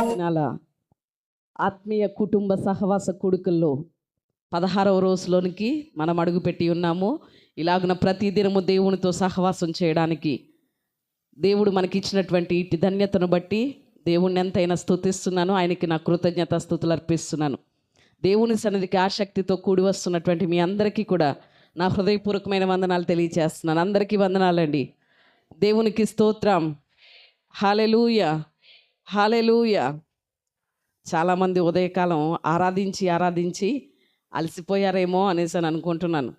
దినాల ఆత్మీయ కుటుంబ సహవాస కూడుకల్లో 16వ రోజులోనికి మనం అడుగుపెట్టి ఉన్నాము. ఇలాగున ప్రతిదినము దేవునితో సహవాసం చేయడానికి దేవుడు మనకిచ్చినటువంటి ఇటు ధన్యతను బట్టి దేవుణ్ణి ఎంతైనా స్తుతిస్తున్నాను. ఆయనకి నా కృతజ్ఞత స్తుతులు అర్పిస్తున్నాను. దేవుని సన్నిధికి ఆసక్తితో కూడి వస్తున్నటువంటి మీ అందరికీ కూడా నా హృదయపూర్వకమైన వందనాలు తెలియజేస్తున్నాను. అందరికీ వందనాలండి. దేవునికి స్తోత్రం. హల్లెలూయా, హల్లెలూయా. చాలామంది ఉదయకాలం ఆరాధించి అలసిపోయారేమో అనేసి అని అనుకుంటున్నాను.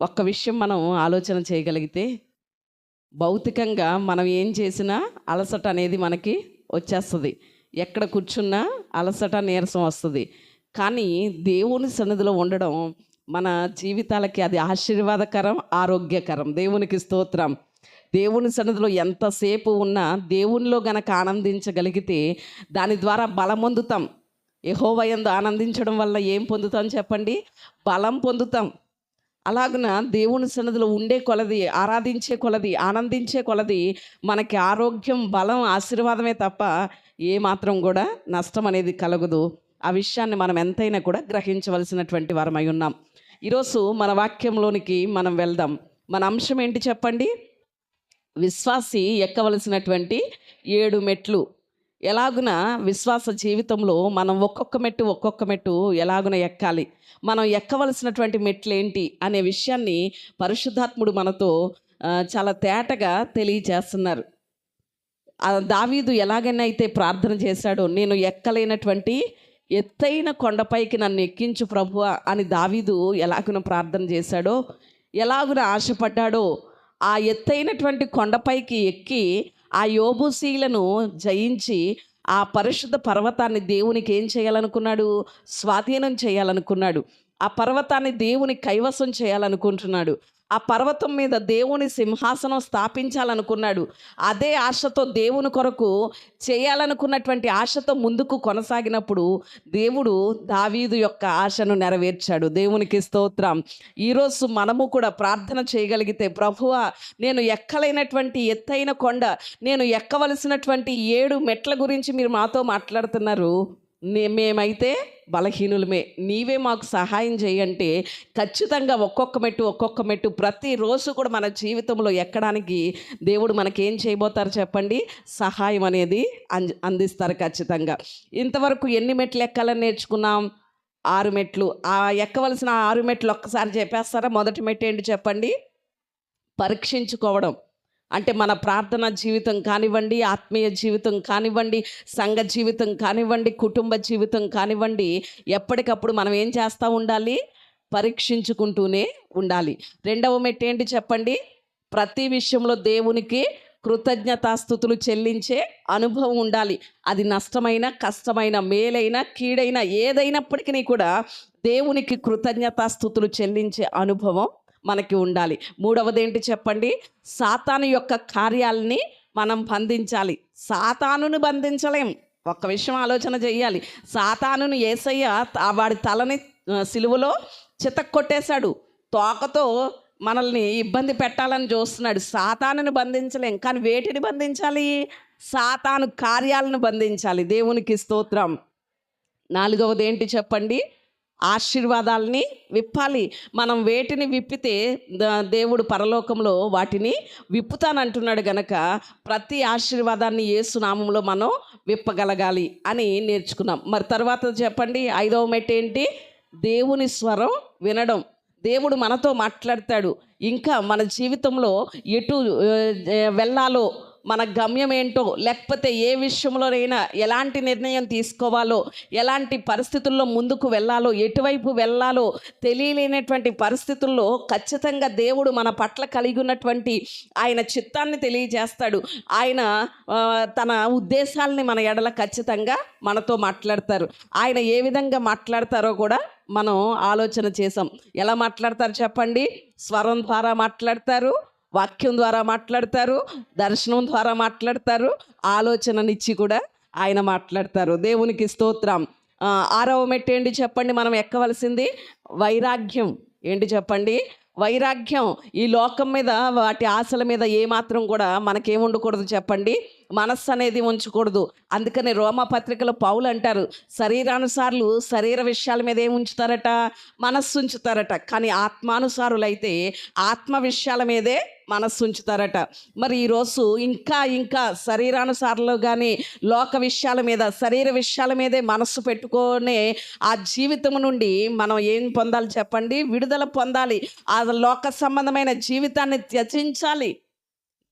ఒక్క విషయం మనం ఆలోచన చేయగలిగితే, భౌతికంగా మనం ఏం చేసినా అలసట అనేది మనకి వచ్చేస్తుంది. ఎక్కడ కూర్చున్నా అలసట, నీరసం వస్తుంది. కానీ దేవుని సన్నిధిలో ఉండడం మన జీవితాలకి అది ఆశీర్వాదకరం, ఆరోగ్యకరం. దేవునికి స్తోత్రం. దేవుని సన్నిధిలో ఎంతసేపు ఉన్నా దేవునిలో గనక ఆనందించగలిగితే దాని ద్వారా బలం పొందుతాం. యెహోవా యందు ఆనందించడం వల్ల ఏం పొందుతాం చెప్పండి? బలం పొందుతాం. అలాగున దేవుని సన్నిధిలో ఉండే కొలది, ఆరాధించే కొలది, ఆనందించే కొలది మనకి ఆరోగ్యం, బలం, ఆశీర్వాదమే తప్ప ఏమాత్రం కూడా నష్టం అనేది కలగదు. ఆ విషయాన్ని మనం ఎంతైనా కూడా గ్రహించవలసినటువంటి వారమై ఉన్నాం. ఈరోజు మన వాక్యంలోనికి మనం వెళ్దాం. మన అంశం ఏంటి చెప్పండి? విశ్వాసి ఎక్కవలసినటువంటి 7 మెట్లు. ఎలాగున విశ్వాస జీవితంలో మనం ఒక్కొక్క మెట్టు ఎలాగున ఎక్కాలి, మనం ఎక్కవలసినటువంటి మెట్లు ఏంటి అనే విషయాన్ని పరిశుద్ధాత్ముడు మనతో చాలా తేటగా తెలియచేస్తున్నారు. దావీదు ఎలాగైనా అయితే ప్రార్థన చేశాడో, నేను ఎక్కలేనటువంటి ఎత్తైన కొండపైకి నన్ను ఎక్కించు ప్రభువా అని దావీదు ఎలాగున ప్రార్థన చేశాడో, ఎలాగున ఆశపడ్డాడో, ఆ ఎత్తైనటువంటి కొండపైకి ఎక్కి ఆ యోబూసీలను జయించి ఆ పరిశుద్ధ పర్వతాన్ని దేవునికి ఏం చేయాలనుకున్నాడు? స్వాధీనం చేయాలనుకున్నాడు. ఆ పర్వతాన్ని దేవుని కైవసం చేయాలనుకుంటున్నాడు. ఆ పర్వతం మీద దేవుని సింహాసనం స్థాపించాలనుకున్నాడు. అదే ఆశతో దేవుని కొరకు చేయాలనుకున్నటువంటి ఆశతో ముందుకు కొనసాగినప్పుడు దేవుడు దావీదు యొక్క ఆశను నెరవేర్చాడు. దేవునికి స్తోత్రం. ఈరోజు మనము కూడా ప్రార్థన చేయగలిగితే, ప్రభువా నేను ఎక్కలేనటువంటి ఎత్తైన కొండ, నేను ఎక్కవలసినటువంటి 7 మెట్ల గురించి మీరు మాతో మాట్లాడుతున్నారు. మేమైతే బలహీనులమే, నీవే మాకు సహాయం చేయంటే ఖచ్చితంగా ఒక్కొక్క మెట్టు ప్రతిరోజు కూడా మన జీవితంలో ఎక్కడానికి దేవుడు మనకేం చేయబోతారు చెప్పండి? సహాయం అనేది అందిస్తారు ఖచ్చితంగా. ఇంతవరకు ఎన్ని మెట్లు ఎక్కాలని నేర్చుకున్నాం? 6 మెట్లు. ఆ ఎక్కవలసిన 6 మెట్లు ఒక్కసారి చెప్పేస్తారా? మొదటి మెట్టు ఏంటి చెప్పండి? పరీక్షించుకోవడం. అంటే మన ప్రార్థనా జీవితం కానివ్వండి, ఆత్మీయ జీవితం కానివ్వండి, సంఘ జీవితం కానివ్వండి, కుటుంబ జీవితం కానివ్వండి, ఎప్పటికప్పుడు మనం ఏం చేస్తూ ఉండాలి? పరీక్షించుకుంటూనే ఉండాలి. రెండవ మెట్టు ఏంటి చెప్పండి? ప్రతి విషయంలో దేవునికి కృతజ్ఞతాస్తుతులు చెల్లించే అనుభవం ఉండాలి. అది నష్టమైన, కష్టమైన, మేలైన, కీడైన ఏదైనప్పటికీ కూడా దేవునికి కృతజ్ఞతాస్తుతులు చెల్లించే అనుభవం మనకి ఉండాలి. మూడవది ఏంటి చెప్పండి? సాతాను యొక్క కార్యాలని మనం బంధించాలి. సాతానుని బంధించలేం. ఒక్క విషయం ఆలోచన చెయ్యాలి. సాతానుని యేసయ్య వాడి తలని సిలువలో చితక్కొట్టేశాడు. తోకతో మనల్ని ఇబ్బంది పెట్టాలని చూస్తున్నాడు. సాతానుని బంధించలేం. కానీ వేటిని బంధించాలి? సాతాను కార్యాలను బంధించాలి. దేవునికి స్తోత్రం. నాలుగవది ఏంటి చెప్పండి? ఆశీర్వాదాలని విప్పాలి. మనం వేటిని విప్పితే దేవుడు పరలోకంలో వాటిని విప్పుతానంటున్నాడు గనక ప్రతి ఆశీర్వాదాన్ని యేసు నామంలో మనం విప్పగలగాలి అని నేర్చుకున్నాం. మరి తర్వాత చెప్పండి, 5వ మెట్టు ఏంటి? దేవుని స్వరం వినడం. దేవుడు మనతో మాట్లాడతాడు. ఇంకా మన జీవితంలో ఎటు వెళ్ళాలో, మన గమ్యం ఏంటో, లేకపోతే ఏ విషయంలోనైనా ఎలాంటి నిర్ణయం తీసుకోవాలో, ఎలాంటి పరిస్థితుల్లో ముందుకు వెళ్ళాలో, ఎటువైపు వెళ్ళాలో తెలియలేనటువంటి పరిస్థితుల్లో ఖచ్చితంగా దేవుడు మన పట్ల కలిగి ఉన్నటువంటి ఆయన చిత్తాన్ని తెలియజేస్తాడు. ఆయన తన ఉద్దేశాలని మన ఎడల ఖచ్చితంగా మనతో మాట్లాడతారు. ఆయన ఏ విధంగా మాట్లాడతారో కూడా మనం ఆలోచన చేసాం. ఎలా మాట్లాడతారు చెప్పండి? స్వరం ద్వారా మాట్లాడతారు, వాక్యం ద్వారా మాట్లాడతారు, దర్శనం ద్వారా మాట్లాడతారు, ఆలోచననిచ్చి కూడా ఆయన మాట్లాడతారు. దేవునికి స్తోత్రం. 6వ మెట్టు ఏంటి చెప్పండి? మనం ఎక్కవలసింది వైరాగ్యం. ఏంటి చెప్పండి? వైరాగ్యం, ఈ లోకం మీద వాటి ఆశల మీద ఏమాత్రం కూడా మనకేముండకూడదు చెప్పండి, మనస్సు అనేది ఉంచకూడదు. అందుకని రోమపత్రికలో పౌలు అంటారు, శరీరానుసారులు శరీర విషయాల మీద ఏం ఉంచుతారట, మనస్సు ఉంచుతారట. కానీ ఆత్మానుసారులైతే ఆత్మ విషయాల మీదే మనస్సు ఉంచుతారట. మరి ఈరోజు ఇంకా శరీరానుసారులు కానీ లోక విషయాల మీద, శరీర విషయాల మీదే మనస్సు పెట్టుకొని ఆ జీవితం నుండి మనం ఏం పొందాలి చెప్పండి, విడుదల పొందాలి. ఆ లోక సంబంధమైన జీవితాన్ని త్యజించాలి.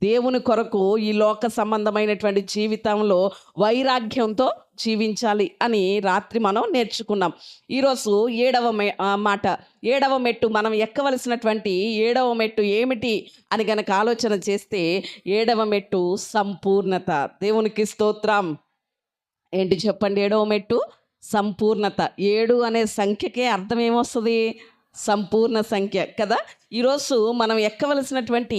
దేవుని కొరకు ఈ లోక సంబంధమైనటువంటి జీవితంలో వైరాగ్యంతో జీవించాలి అని రాత్రి మనం నేర్చుకున్నాం. ఈరోజు ఏడవ మెట్టు మనం ఎక్కవలసినటువంటి ఏడవ మెట్టు ఏమిటి అని గనక ఆలోచన చేస్తే, ఏడవ మెట్టు సంపూర్ణత. దేవునికి స్తోత్రం. ఏంటి చెప్పండి ఏడవ మెట్టు? సంపూర్ణత. 7 అనే సంఖ్యకే అర్థం ఏమొస్తుంది? సంపూర్ణ సంఖ్య కదా. ఈరోజు మనం ఎక్కవలసినటువంటి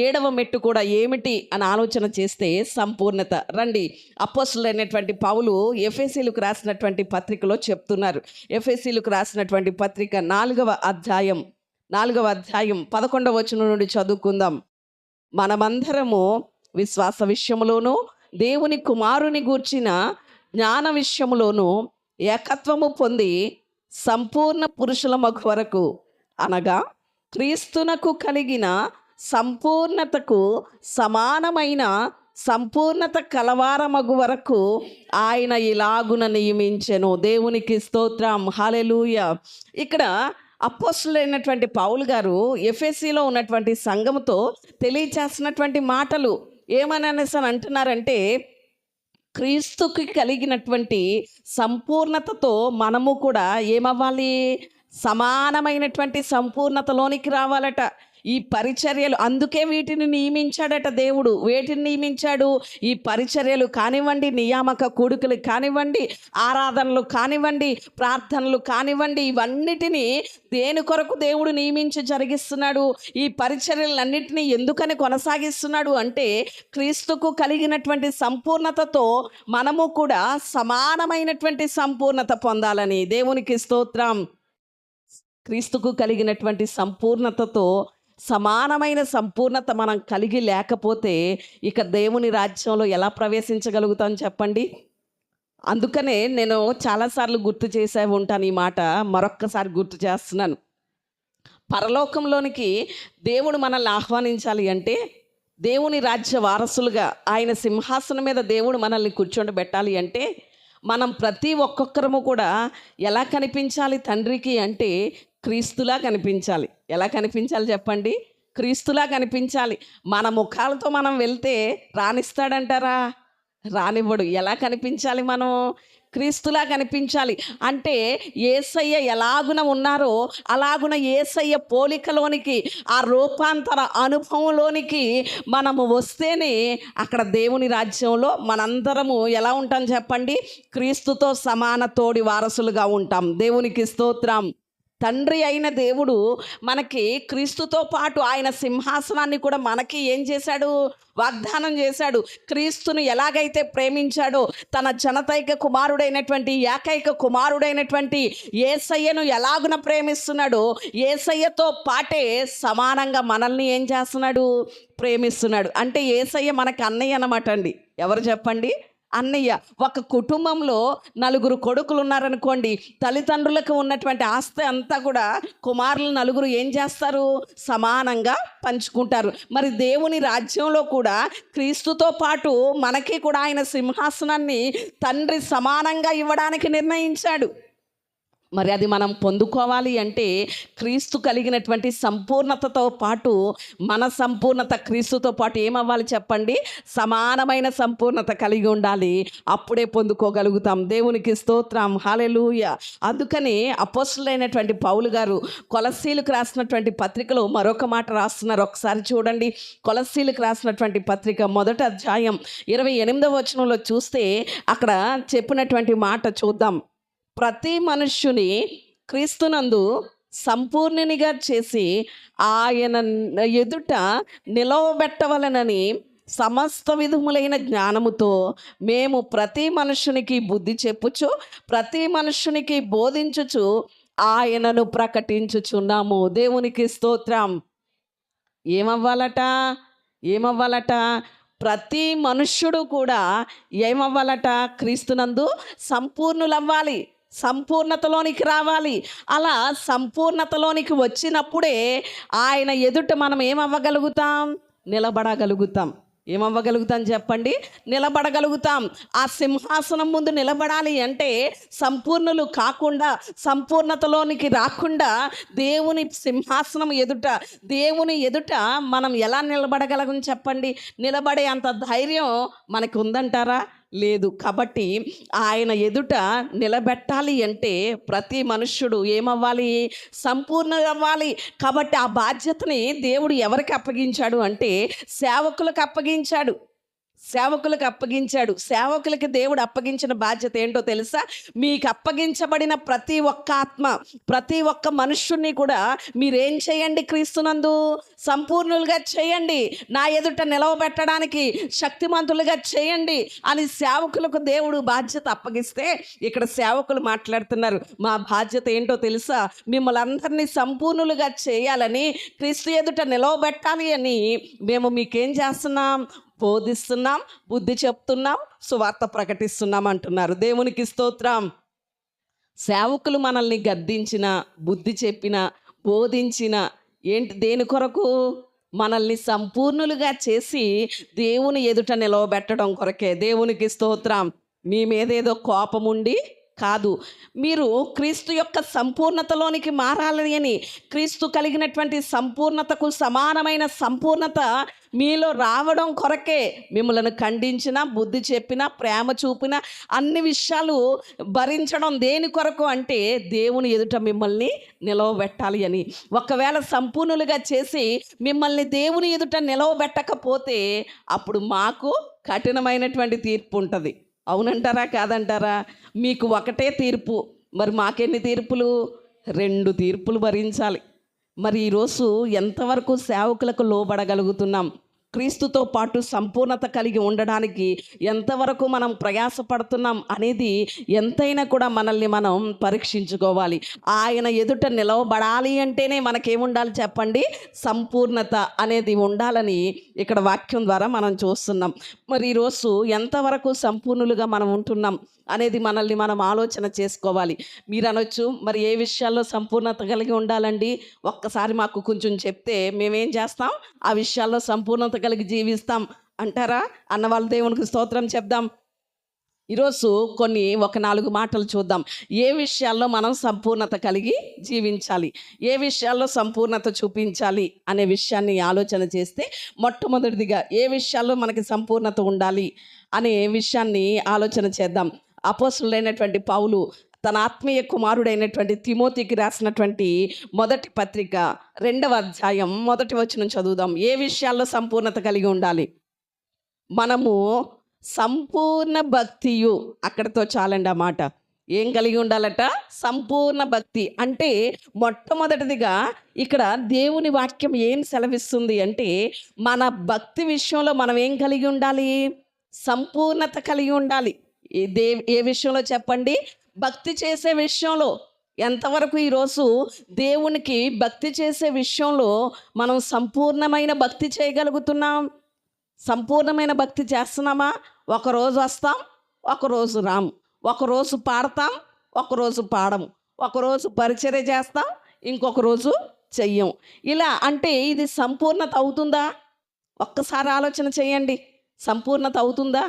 ఏడవ మెట్టు కూడా ఏమిటి అని ఆలోచన చేస్తే సంపూర్ణత. రండి, అపోస్తలుడైనటువంటి పౌలు ఎఫెసీయులకు రాసినటువంటి పత్రికలో చెప్తున్నారు. ఎఫెసీయులకు రాసినటువంటి పత్రిక 4వ అధ్యాయం 11వ వచనం నుండి చదువుకుందాం. మనమందరము విశ్వాస విషయములోను దేవుని కుమారుని గూర్చిన జ్ఞాన విషయములోను ఏకత్వము పొంది సంపూర్ణ పురుషుల మగు వరకు, అనగా క్రీస్తునకు కలిగిన సంపూర్ణతకు సమానమైన సంపూర్ణత కలవారమగు వరకు ఆయన ఇలాగున నియమించెను. దేవునికి స్తోత్రం, హల్లెలూయా. ఇక్కడ అపోస్తలుడైనటువంటి పౌలు గారు ఎఫెసీలో ఉన్నటువంటి సంఘముతో తెలియచేస్తున్నటువంటి మాటలు ఏమని అంటున్నారంటే, క్రీస్తుకి కలిగినటువంటి సంపూర్ణతతో మనము కూడా ఏమవ్వాలి, సమానమైనటువంటి సంపూర్ణతలోనికి రావాలట. ఈ పరిచర్యలు, అందుకే వీటిని నియమించాడట దేవుడు. వేటిని నియమించాడు? ఈ పరిచర్యలు కానివ్వండి, నియామక కూడుకలు కానివ్వండి, ఆరాధనలు కానివ్వండి, ప్రార్థనలు కానివ్వండి, ఇవన్నిటినీ దేని కొరకు దేవుడు నియమించి జరిగిస్తున్నాడు? ఈ పరిచర్యలన్నింటినీ ఎందుకని కొనసాగిస్తున్నాడు అంటే, క్రీస్తుకు కలిగినటువంటి సంపూర్ణతతో మనము కూడా సమానమైనటువంటి సంపూర్ణత పొందాలని. దేవునికి స్తోత్రం. క్రీస్తుకు కలిగినటువంటి సంపూర్ణతతో సమానమైన సంపూర్ణత మనం కలిగి లేకపోతే ఇక దేవుని రాజ్యంలో ఎలా ప్రవేశించగలుగుతాం చెప్పండి. అందుకనే నేను చాలాసార్లు గుర్తు చేసే ఉంటాను ఈ మాట, మరొక్కసారి గుర్తు చేస్తున్నాను. పరలోకంలోనికి దేవుడు మనల్ని ఆహ్వానించాలి అంటే, దేవుని రాజ్య వారసులుగా ఆయన సింహాసనం మీద దేవుడు మనల్ని కూర్చోబెట్టాలి అంటే, మనం ప్రతి ఒక్కొక్కరము కూడా ఎలా కనిపించాలి తండ్రికి అంటే, క్రీస్తులా కనిపించాలి. ఎలా కనిపించాలి చెప్పండి? క్రీస్తులా కనిపించాలి. మన ముఖాలతో మనం వెళ్తే రానిస్తాడంటారా? రానివ్వడు. ఎలా కనిపించాలి మనం? క్రీస్తులా కనిపించాలి. అంటే యేసయ్య ఎలాగున ఉన్నారో అలాగున యేసయ్య పోలికలోనికి, ఆ రూపాంతర అనుభవంలోనికి మనము వస్తేనే అక్కడ దేవుని రాజ్యంలో మనందరము ఎలా ఉంటాం చెప్పండి? క్రీస్తుతో సమాన తోడి వారసులుగా ఉంటాం. దేవునికి స్తోత్రం. తండ్రి అయిన దేవుడు మనకి క్రీస్తుతో పాటు ఆయన సింహాసనాన్ని కూడా మనకి ఏం చేశాడు? వాగ్దానం చేశాడు. క్రీస్తును ఎలాగైతే ప్రేమించాడో, తన జనతైక కుమారుడైనటువంటి ఏకైక కుమారుడైనటువంటి యేసయ్యను ఎలాగున ప్రేమిస్తున్నాడో, యేసయ్యతో పాటే సమానంగా మనల్ని ఏం చేస్తున్నాడు? ప్రేమిస్తున్నాడు. అంటే యేసయ్య మనకి అన్నయ్య అన్నమాట అండి. ఎవరు చెప్పండి? అన్నయ్య. ఒక కుటుంబంలో 4 కొడుకులు ఉన్నారనుకోండి, తల్లిదండ్రులకు ఉన్నటువంటి ఆస్తి అంతా కూడా కుమారులు 4 ఏం చేస్తారు? సమానంగా పంచుకుంటారు. మరి దేవుని రాజ్యంలో కూడా క్రీస్తుతో పాటు మనకి కూడా ఆయన సింహాసనాన్ని తండ్రి సమానంగా ఇవ్వడానికి నిర్ణయించాడు. మరి అది మనం పొందుకోవాలి అంటే క్రీస్తు కలిగినటువంటి సంపూర్ణతతో పాటు మన సంపూర్ణత క్రీస్తుతో పాటు ఏమవ్వాలి చెప్పండి? సమానమైన సంపూర్ణత కలిగి ఉండాలి. అప్పుడే పొందుకోగలుగుతాం. దేవునికి స్తోత్రం, హల్లెలూయా. అందుకని అపోస్తలుడైనటువంటి పౌలు గారు కొలస్సీలకు రాసినటువంటి పత్రికలో మరొక మాట రాస్తున్నారు. ఒకసారి చూడండి. కొలస్సీలకు రాసినటువంటి పత్రిక 1వ అధ్యాయం 28వ వచనంలో చూస్తే అక్కడ చెప్పినటువంటి మాట చూద్దాం. ప్రతి మనుష్యుని క్రీస్తునందు సంపూర్ణునిగా చేసి ఆయన ఎదుట నిలవబెట్టవలనని సమస్త విధములైన జ్ఞానముతో మేము ప్రతి మనుష్యునికి బుద్ధి చెప్పుచు, ప్రతి మనుష్యునికి బోధించుచు, ఆయనను ప్రకటించుచున్నాము. దేవునికి స్తోత్రం. ఏమవ్వాలట? ఏమవ్వాలట? ప్రతి మనుష్యుడు కూడా ఏమవ్వాలట? క్రీస్తునందు సంపూర్ణులవ్వాలి, సంపూర్ణతలోనికి రావాలి. అలా సంపూర్ణతలోనికి వచ్చినప్పుడే ఆయన ఎదుట మనం ఏమవ్వగలుగుతాం? నిలబడగలుగుతాం. ఏమవ్వగలుగుతాం చెప్పండి? నిలబడగలుగుతాం. ఆ సింహాసనం ముందు నిలబడాలి అంటే సంపూర్ణులు కాకుండా, సంపూర్ణతలోనికి రాకుండా దేవుని సింహాసనం ఎదుట, దేవుని ఎదుట మనం ఎలా నిలబడగలం చెప్పండి? నిలబడే అంత ధైర్యం మనకు ఉందంటారా? లేదు. కాబట్టి ఆయన ఎదుట నిలబెట్టాలి అంటే ప్రతి మనుష్యుడు ఏమవ్వాలి? సంపూర్ణులు అవ్వాలి. కాబట్టి ఆ బాధ్యతని దేవుడు ఎవరికి అప్పగించాడు అంటే సేవకులకు అప్పగించాడు. సేవకులకు అప్పగించాడు. సేవకులకి దేవుడు అప్పగించిన బాధ్యత ఏంటో తెలుసా? మీకు అప్పగించబడిన ప్రతి ఒక్క ఆత్మ, ప్రతి ఒక్క మనుష్యుని కూడా మీరేం చేయండి? క్రీస్తునందు సంపూర్ణులుగా చేయండి, నా ఎదుట నిలవబెట్టడానికి శక్తిమంతులుగా చేయండి అని సేవకులకు దేవుడు బాధ్యత అప్పగిస్తే, ఇక్కడ సేవకులు మాట్లాడుతున్నారు, మా బాధ్యత ఏంటో తెలుసా? మిమ్మల్ని అందరినీ సంపూర్ణులుగా చేయాలని, క్రీస్తు ఎదుట నిలవబెట్టాలి అని మేము మీకేం చేస్తున్నాం? బోధిస్తున్నాం, బుద్ధి చెప్తున్నాం, సువార్త ప్రకటిస్తున్నాం అంటున్నారు. దేవునికి స్తోత్రం. సేవకులు మనల్ని గద్దించిన, బుద్ధి చెప్పిన, బోధించిన ఏంటి? దేని కొరకు? మనల్ని సంపూర్ణులుగా చేసి దేవుని ఎదుట నిలవబెట్టడం కొరకే. దేవునికి స్తోత్రం. మీ మీదేదో కోపం ఉండి కాదు, మీరు క్రీస్తు యొక్క సంపూర్ణతలోనికి మారాలని అని, క్రీస్తు కలిగినటువంటి సంపూర్ణతకు సమానమైన సంపూర్ణత మీలో రావడం కొరకే మిమ్మల్ని ఖండించిన, బుద్ధి చెప్పిన, ప్రేమ చూపిన, అన్ని విషయాలు భరించడం దేని కొరకు అంటే దేవుని ఎదుట మిమ్మల్ని నిలవబెట్టాలి అని. ఒకవేళ సంపూర్ణులుగా చేసి మిమ్మల్ని దేవుని ఎదుట నిలవబెట్టకపోతే అప్పుడు మాకు కఠినమైనటువంటి తీర్పు ఉంటుంది. అవునంటారా? కాదంటారా? మీకు ఒకటే తీర్పు, మరి మాకెన్ని తీర్పులు? 2 తీర్పులు భరించాలి. మరి ఈరోజు ఎంతవరకు సేవకులకు లోబడగలుగుతున్నాం? క్రీస్తుతో పాటు సంపూర్ణత కలిగి ఉండడానికి ఎంతవరకు మనం ప్రయాసపడుతున్నాం అనేది ఎంతైనా కూడా మనల్ని మనం పరీక్షించుకోవాలి. ఆయన ఎదుట నిలవబడాలి అంటేనే మనకేముండాలి చెప్పండి? సంపూర్ణత అనేది ఉండాలని ఇక్కడ వాక్యం ద్వారా మనం చూస్తున్నాం. మరి ఈరోజు ఎంతవరకు సంపూర్ణులుగా మనం ఉంటున్నాం అనేది మనల్ని మనం ఆలోచన చేసుకోవాలి. మీరు అనొచ్చు, మరి ఏ విషయాల్లో సంపూర్ణత కలిగి ఉండాలండి? ఒక్కసారి మాకు కొంచెం చెప్తే మేమేం చేస్తాం? ఆ విషయాల్లో సంపూర్ణత కలిగి జీవిస్తాం అంటారా? అన్నవాళ్ళు దేవునికి స్తోత్రం చెప్దాం. ఈరోజు ఒక 4 మాటలు చూద్దాం. ఏ విషయాల్లో మనం సంపూర్ణత కలిగి జీవించాలి, ఏ విషయాల్లో సంపూర్ణత చూపించాలి అనే విషయాన్ని ఆలోచన చేస్తే, మొట్టమొదటిదిగా ఏ విషయాల్లో మనకి సంపూర్ణత ఉండాలి అనే విషయాన్ని ఆలోచన చేద్దాం. అపోస్తలుడైనటువంటి పౌలు తన ఆత్మీయ కుమారుడైనటువంటి తిమోతికి రాసినటువంటి మొదటి పత్రిక 2వ అధ్యాయం 1వ వచనం చదువుదాం. ఏ విషయాల్లో సంపూర్ణత కలిగి ఉండాలి? మనము సంపూర్ణ భక్తియు, అక్కడితో చాలండి ఆ మాట. ఏం కలిగి ఉండాలట? సంపూర్ణ భక్తి. అంటే మొట్టమొదటిదిగా ఇక్కడ దేవుని వాక్యం ఏం సెలవిస్తుంది అంటే, మన భక్తి విషయంలో మనం ఏం కలిగి ఉండాలి? సంపూర్ణత కలిగి ఉండాలి. ఏ విషయంలో చెప్పండి? భక్తి చేసే విషయంలో. ఎంతవరకు ఈరోజు దేవునికి భక్తి చేసే విషయంలో మనం సంపూర్ణమైన భక్తి చేయగలుగుతున్నాం? సంపూర్ణమైన భక్తి చేస్తున్నామా? ఒకరోజు వస్తాం, ఒకరోజు రాము, ఒకరోజు పాడతాం, ఒకరోజు పాడము, ఒకరోజు పరిచర్య చేస్తాం, ఇంకొక రోజు చెయ్యం. ఇలా అంటే ఇది సంపూర్ణత అవుతుందా? ఒక్కసారి ఆలోచన చేయండి. సంపూర్ణత అవుతుందా?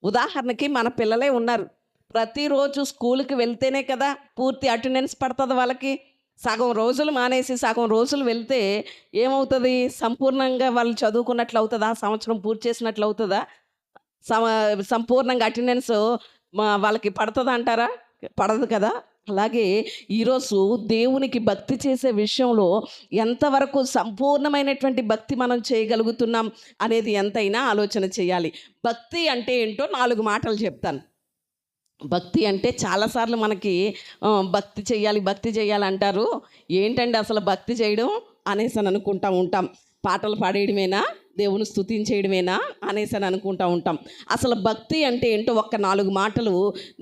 ఉదాహరణకి మన పిల్లలే ఉన్నారు. ప్రతిరోజు స్కూల్కి వెళ్తేనే కదా పూర్తి అటెండెన్స్ పడుతుంది వాళ్ళకి. సగం రోజులు మానేసి సగం రోజులు వెళ్తే ఏమవుతుంది? సంపూర్ణంగా వాళ్ళు చదువుకున్నట్లు అవుతుందా? సంవత్సరం పూర్తి చేసినట్లు అవుతుందా? సంపూర్ణంగా అటెండెన్స్ వాళ్ళకి పడుతుందా అంటారా? పడదు కదా. అలాగే ఈరోజు దేవునికి భక్తి చేసే విషయంలో ఎంతవరకు సంపూర్ణమైనటువంటి భక్తి మనం చేయగలుగుతున్నాం అనేది ఎంతైనా ఆలోచన చేయాలి. భక్తి అంటే ఏంటో 4 మాటలు చెప్తాను. భక్తి అంటే చాలాసార్లు మనకి భక్తి చేయాలి అంటారు. ఏంటండి అసలు భక్తి చేయడం అనేసి అని అనుకుంటా ఉంటాం. పాటలు పాడేయడమేనా? దేవుని స్తుతించేయడమేనా అనేసి అని అనుకుంటూ ఉంటాం. అసలు భక్తి అంటే ఏంటో ఒక్క 4 మాటలు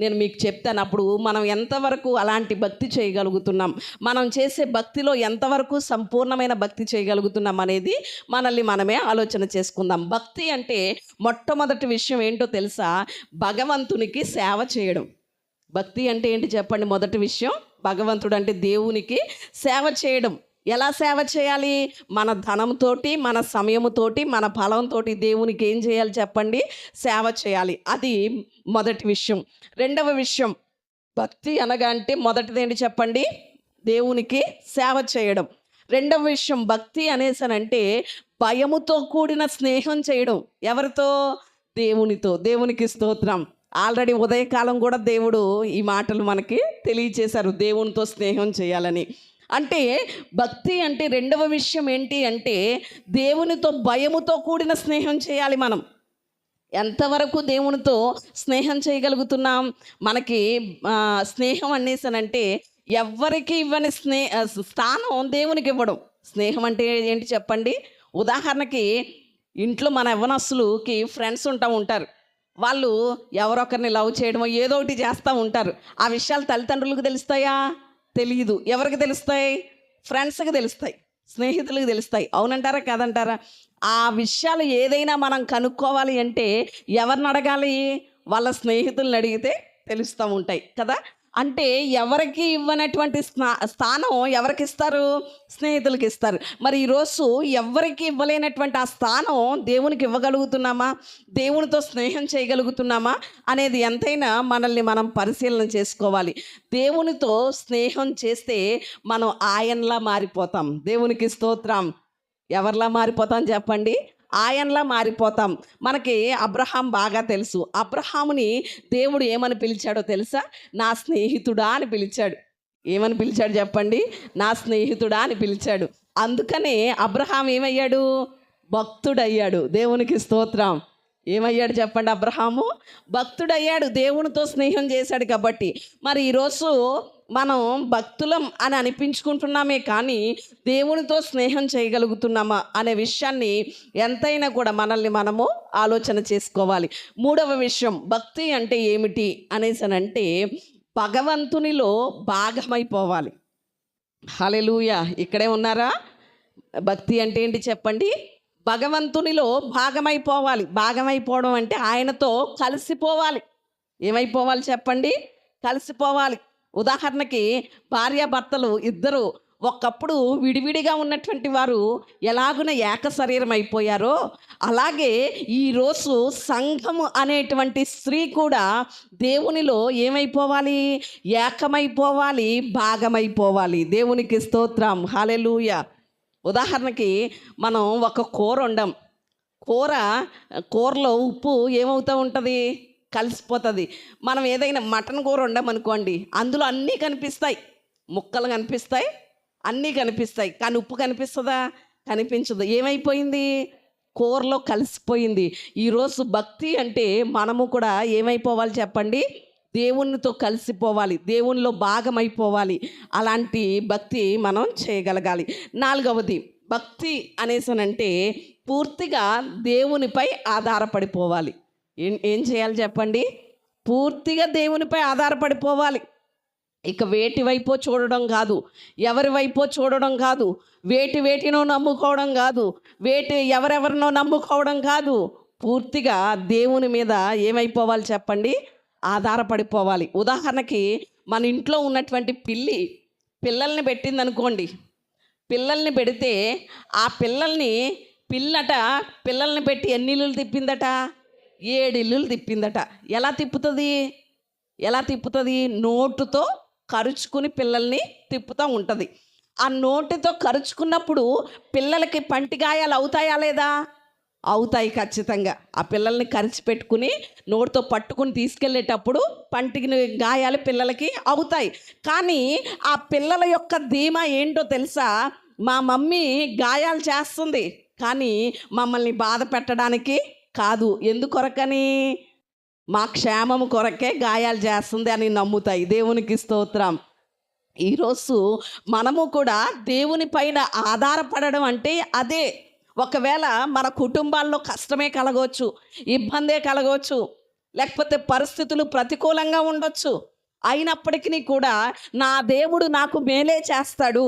నేను మీకు చెప్తాను. అప్పుడు మనం ఎంతవరకు అలాంటి భక్తి చేయగలుగుతున్నాం, మనం చేసే భక్తిలో ఎంతవరకు సంపూర్ణమైన భక్తి చేయగలుగుతున్నాం అనేది మనల్ని మనమే ఆలోచన చేసుకుందాం. భక్తి అంటే మొట్టమొదటి విషయం ఏంటో తెలుసా? భగవంతునికి సేవ చేయడం. భక్తి అంటే ఏంటి చెప్పండి? మొదటి విషయం, భగవంతుడు అంటే దేవునికి సేవ చేయడం. ఎలా సేవ చేయాలి? మన ధనంతోటి, మన సమయముతోటి, మన బలంతో దేవునికి ఏం చేయాలి చెప్పండి? సేవ చేయాలి. అది మొదటి విషయం. రెండవ విషయం, భక్తి అనగా అంటే మొదటిది ఏంటి చెప్పండి? దేవునికి సేవ చేయడం. రెండవ విషయం, భక్తి అనేసనంటే భయముతో కూడిన స్నేహం చేయడం. ఎవరితో? దేవునితో. దేవునికి స్తోత్రం. ఆల్రెడీ ఉదయకాలం కూడా దేవుడు ఈ మాటలు మనకి తెలియచేశారు, దేవునితో స్నేహం చేయాలని. అంటే భక్తి అంటే రెండవ విషయం ఏంటి అంటే దేవునితో భయముతో కూడిన స్నేహం చేయాలి. మనం ఎంతవరకు దేవునితో స్నేహం చేయగలుగుతున్నాం? మనకి స్నేహం అనేసనంటే ఎవ్వరికి ఇవ్వని స్థానం దేవునికి ఇవ్వడం. స్నేహం అంటే ఏంటి చెప్పండి? ఉదాహరణకి ఇంట్లో మన యవ్వనస్తులకి ఫ్రెండ్స్ ఉంటారు. వాళ్ళు ఎవరొకరిని లవ్ చేయడమో ఏదో ఒకటి చేస్తూ ఉంటారు. ఆ విషయాలు తల్లిదండ్రులకు తెలుస్తాయా? తెలియదు. ఎవరికి తెలుస్తాయి? ఫ్రెండ్స్కి తెలుస్తాయి, స్నేహితులకు తెలుస్తాయి. అవునంటారా కాదంటారా? ఆ విషయాలు ఏదైనా మనం కనుక్కోవాలి అంటే ఎవరిని అడగాలి? వాళ్ళ స్నేహితులను అడిగితే తెలుస్తూ ఉంటాయి కదా. అంటే ఎవరికి ఇవ్వనటువంటి స్థానం ఎవరికి ఇస్తారు? స్నేహితులకి ఇస్తారు. మరి ఈరోజు ఎవరికి ఇవ్వలేనటువంటి ఆ స్థానం దేవునికి ఇవ్వగలుగుతున్నామా? దేవునితో స్నేహం చేయగలుగుతున్నామా అనేది ఎంతైనా మనల్ని మనం పరిశీలన చేసుకోవాలి. దేవునితో స్నేహం చేస్తే మనం ఆయనలా మారిపోతాం. దేవునికి స్తోత్రం. ఎవరిలా మారిపోతాం చెప్పండి? ఆయనలా మారిపోతాం. మనకి అబ్రహాం బాగా తెలుసు. అబ్రహాముని దేవుడు ఏమని పిలిచాడో తెలుసా? నా స్నేహితుడా అని పిలిచాడు. ఏమని పిలిచాడు చెప్పండి? నా స్నేహితుడా అని పిలిచాడు. అందుకనే అబ్రహాం ఏమయ్యాడు? భక్తుడయ్యాడు. దేవునికి స్తోత్రం. ఏమయ్యాడు చెప్పండి? అబ్రహాము భక్తుడయ్యాడు, దేవునితో స్నేహం చేశాడు కాబట్టి. మరి ఈరోజు మనం భక్తులం అని అనిపించుకుంటున్నామే కానీ దేవునితో స్నేహం చేయగలుగుతున్నామా అనే విషయాన్ని ఎంతైనా కూడా మనల్ని మనము ఆలోచన చేసుకోవాలి. మూడవ విషయం, భక్తి అంటే ఏమిటి అనేసనంటే భగవంతునిలో భాగమైపోవాలి. హల్లెలూయా. ఇక్కడే ఉన్నారా? భక్తి అంటే ఏంటి చెప్పండి? భగవంతునిలో భాగమైపోవాలి. భాగమైపోవడం అంటే ఆయనతో కలిసిపోవాలి. ఏమైపోవాలి చెప్పండి? కలిసిపోవాలి. ఉదాహరణకి భార్యాభర్తలు ఇద్దరు ఒకప్పుడు విడివిడిగా ఉన్నటువంటి వారు ఎలాగున ఏక శరీరం అయిపోయారో అలాగే ఈరోజు సంఘము అనేటువంటి స్త్రీ కూడా దేవునిలో ఏమైపోవాలి? ఏకమైపోవాలి, భాగమైపోవాలి. దేవునికి స్తోత్రం. హల్లెలూయా. ఉదాహరణకి మనం ఒక కూర వండాం. కూరలో ఉప్పు ఏమవుతూ ఉంటుంది? కలిసిపోతుంది. మనం ఏదైనా మటన్ కూర వండామనుకోండి, అందులో అన్నీ కనిపిస్తాయి, ముక్కలు కనిపిస్తాయి, అన్నీ కనిపిస్తాయి, కానీ ఉప్పు కనిపిస్తుందా? కనిపించదు. ఏమైపోయింది? కూరలో కలిసిపోయింది. ఈరోజు భక్తి అంటే మనము కూడా ఏమైపోవాలి చెప్పండి? దేవునితో కలిసిపోవాలి, దేవునిలో భాగమైపోవాలి. అలాంటి భక్తి మనం చేయగలగాలి. నాలుగవది, భక్తి అనేసనంటే పూర్తిగా దేవునిపై ఆధారపడిపోవాలి. ఏం చేయాలి చెప్పండి? పూర్తిగా దేవునిపై ఆధారపడిపోవాలి. ఇక వేటి వైపో చూడడం కాదు, ఎవరి వైపో చూడడం కాదు, వేటినో నమ్ముకోవడం కాదు, ఎవరెవరినో నమ్ముకోవడం కాదు. పూర్తిగా దేవుని మీద ఏమైపోవాలి చెప్పండి? ఆధారపడిపోవాలి. ఉదాహరణకి మన ఇంట్లో ఉన్నటువంటి పిల్లల్ని పెట్టింది అనుకోండి. పిల్లల్ని పెడితే ఆ పిల్లల్ని పెట్టి ఎన్ని ఇల్లులు తిప్పిందట? 7 ఇల్లులు తిప్పిందట. ఎలా తిప్పుతుంది? నోటుతో కరుచుకుని పిల్లల్ని తిప్పుతూ ఉంటుంది. ఆ నోటితో కరుచుకున్నప్పుడు పిల్లలకి పంటిగాయాలు అవుతాయా లేదా? అవుతాయి ఖచ్చితంగా. ఆ పిల్లల్ని కరిచి పెట్టుకుని నోటితో పట్టుకుని తీసుకెళ్ళేటప్పుడు పంటికి గాయాలు పిల్లలకి అవుతాయి. కానీ ఆ పిల్లల యొక్క ధీమా ఏంటో తెలుసా? మా మమ్మీ గాయాలు చేస్తుంది కానీ మమ్మల్ని బాధ పెట్టడానికి కాదు. ఎందుకొరకని? మా క్షేమము కొరకే గాయాలు చేస్తుంది అని నమ్ముతాయి. దేవునికి స్తోత్రం. ఈరోజు మనము కూడా దేవుని పైన ఆధారపడడం అంటే అదే. ఒకవేళ మన కుటుంబాల్లో కష్టమే కలగవచ్చు, ఇబ్బందే కలగవచ్చు, లేకపోతే పరిస్థితులు ప్రతికూలంగా ఉండొచ్చు. అయినప్పటికీ కూడా నా దేవుడు నాకు మేలే చేస్తాడు,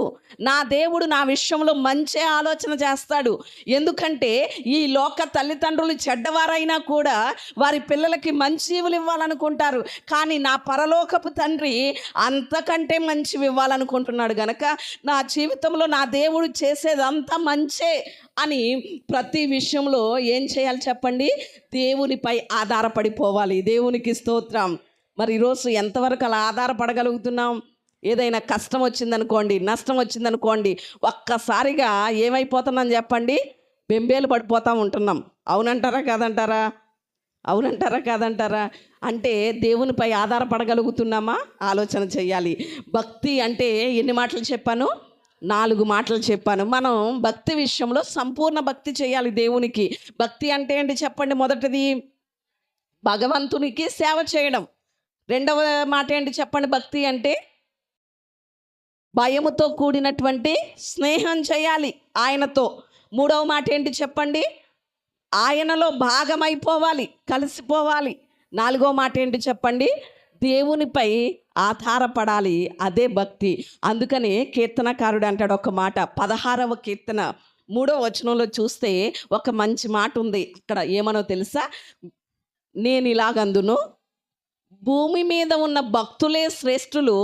నా దేవుడు నా విషయంలో మంచి ఆలోచన చేస్తాడు. ఎందుకంటే ఈ లోక తల్లిదండ్రులు చెడ్డవారైనా కూడా వారి పిల్లలకి మంచి ఈవులు ఇవ్వాలనుకుంటారు, కానీ నా పరలోకపు తండ్రి అంతకంటే మంచివి ఇవ్వాలనుకుంటున్నాడు. గనక నా జీవితంలో నా దేవుడు చేసేదంతా మంచే అని ప్రతి విషయంలో ఏం చేయాలి చెప్పండి? దేవునిపై ఆధారపడిపోవాలి. దేవునికి స్తోత్రం. మరి ఈరోజు ఎంతవరకు అలా ఆధారపడగలుగుతున్నాం? ఏదైనా కష్టం వచ్చిందనుకోండి, నష్టం వచ్చిందనుకోండి, ఒక్కసారిగా ఏమైపోతున్నాం చెప్పండి? బెంబేలు పడిపోతూ ఉంటున్నాం. అవునంటారా కాదంటారా? అవునంటారా కాదంటారా? అంటే దేవునిపై ఆధారపడగలుగుతున్నామా? ఆలోచన చేయాలి. భక్తి అంటే ఎన్ని మాటలు చెప్పాను? 4 మాటలు చెప్పాను. మనం భక్తి విషయంలో సంపూర్ణ భక్తి చేయాలి దేవునికి. భక్తి అంటే ఏంటి చెప్పండి? మొదటిది భగవంతునికి సేవ చేయడం. రెండవ మాట ఏంటి చెప్పండి? భక్తి అంటే భయముతో కూడినటువంటి స్నేహం చేయాలి ఆయనతో. మూడవ మాట ఏంటి చెప్పండి? ఆయనలో భాగమైపోవాలి, కలిసిపోవాలి. నాలుగవ మాట ఏంటి చెప్పండి? దేవునిపై ఆధారపడాలి. అదే భక్తి. అందుకని కీర్తనకారుడు అంటాడు ఒక మాట, 16వ కీర్తన 3వ వచనంలో చూస్తే ఒక మంచి మాట ఉంది. అక్కడ ఏమనో తెలుసా? నేను ఇలాగందును, భూమి మీద ఉన్న భక్తులే శ్రేష్ఠులు,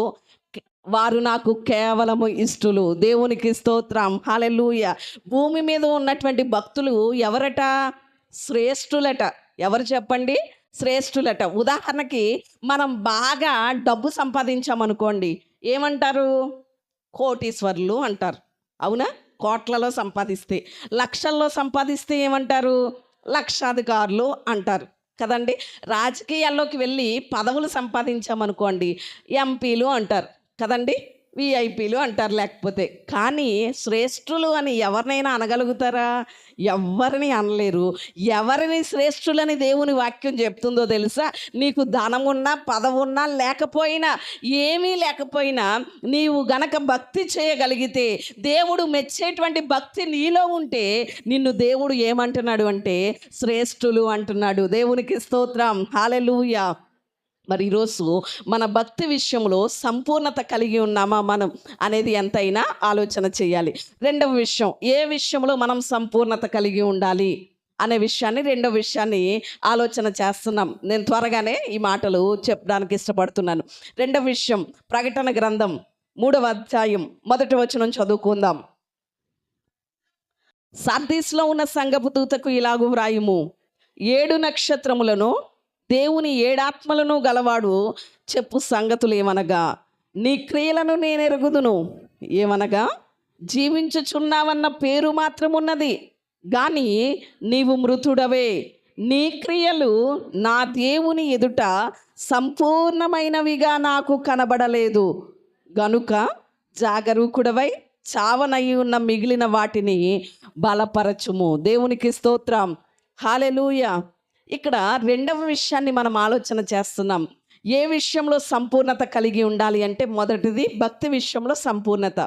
వారు నాకు కేవలము ఇష్టలు. దేవునికి స్తోత్రం, హల్లెలూయా. భూమి మీద ఉన్నటువంటి భక్తులు ఎవరట? శ్రేష్ఠులట. ఎవరు చెప్పండి? శ్రేష్ఠులట. ఉదాహరణకి మనం బాగా డబ్బు సంపాదించామనుకోండి, ఏమంటారు? కోటీశ్వరులు అంటారు. అవునా? కోట్లలో సంపాదిస్తే, లక్షల్లో సంపాదిస్తే ఏమంటారు? లక్షాధికారులు అంటారు కదండి. రాజకీయాల్లోకి వెళ్ళి పదవులు సంపాదించామనుకోండి, ఎంపీలు అంటారు కదండి, విఐపీలు అంటారు. లేకపోతే కానీ శ్రేష్ఠులు అని ఎవరినైనా అనగలుగుతారా? ఎవరిని అనలేరు. ఎవరిని శ్రేష్ఠులని దేవుని వాక్యం చెప్తుందో తెలుసా? నీకు ధనం ఉన్నా, పదవి ఉన్నా, లేకపోయినా, ఏమీ లేకపోయినా నీవు గనక భక్తి చేయగలిగితే, దేవుడు మెచ్చేటువంటి భక్తి నీలో ఉంటే, నిన్ను దేవుడు ఏమంటున్నాడు అంటే శ్రేష్ఠులు అంటున్నాడు. దేవునికి స్తోత్రం, హల్లెలూయా. మరి ఈరోజు మన భక్తి విషయంలో సంపూర్ణత కలిగి ఉన్నామా మనం అనేది ఎంతైనా ఆలోచన చేయాలి. రెండవ విషయం, ఏ విషయంలో మనం సంపూర్ణత కలిగి ఉండాలి అనే విషయాన్ని, రెండవ విషయాన్ని ఆలోచన చేస్తున్నాం. నేను త్వరగానే ఈ మాటలు చెప్పడానికి ఇష్టపడుతున్నాను. రెండవ విషయం, ప్రకటన గ్రంథం 3వ అధ్యాయం 1వ వచనం చదువుకుందాం. సార్దీస్లో ఉన్న సంఘపు దూతకు ఇలాగు వ్రాయుము, 7 నక్షత్రములను దేవుని 7 ఆత్మలను గలవాడు చెప్పు సంగతులు ఏమనగా, నీ క్రియలను నేను ఎరుగుదును. ఏమనగా, జీవించుచున్నావన్న పేరు మాత్రమున్నది గాని నీవు మృతుడవే. నీ క్రియలు నా దేవుని ఎదుట సంపూర్ణమైనవిగా నాకు కనబడలేదు గనుక జాగరూకుడవై చావనయి ఉన్న మిగిలిన వాటిని బలపరచుము. దేవునికి స్తోత్రం, హల్లెలూయా. ఇక్కడ రెండవ విషయాన్ని మనం ఆలోచన చేస్తున్నాం. ఏ విషయంలో సంపూర్ణత కలిగి ఉండాలి అంటే, మొదటిది భక్తి విషయంలో సంపూర్ణత.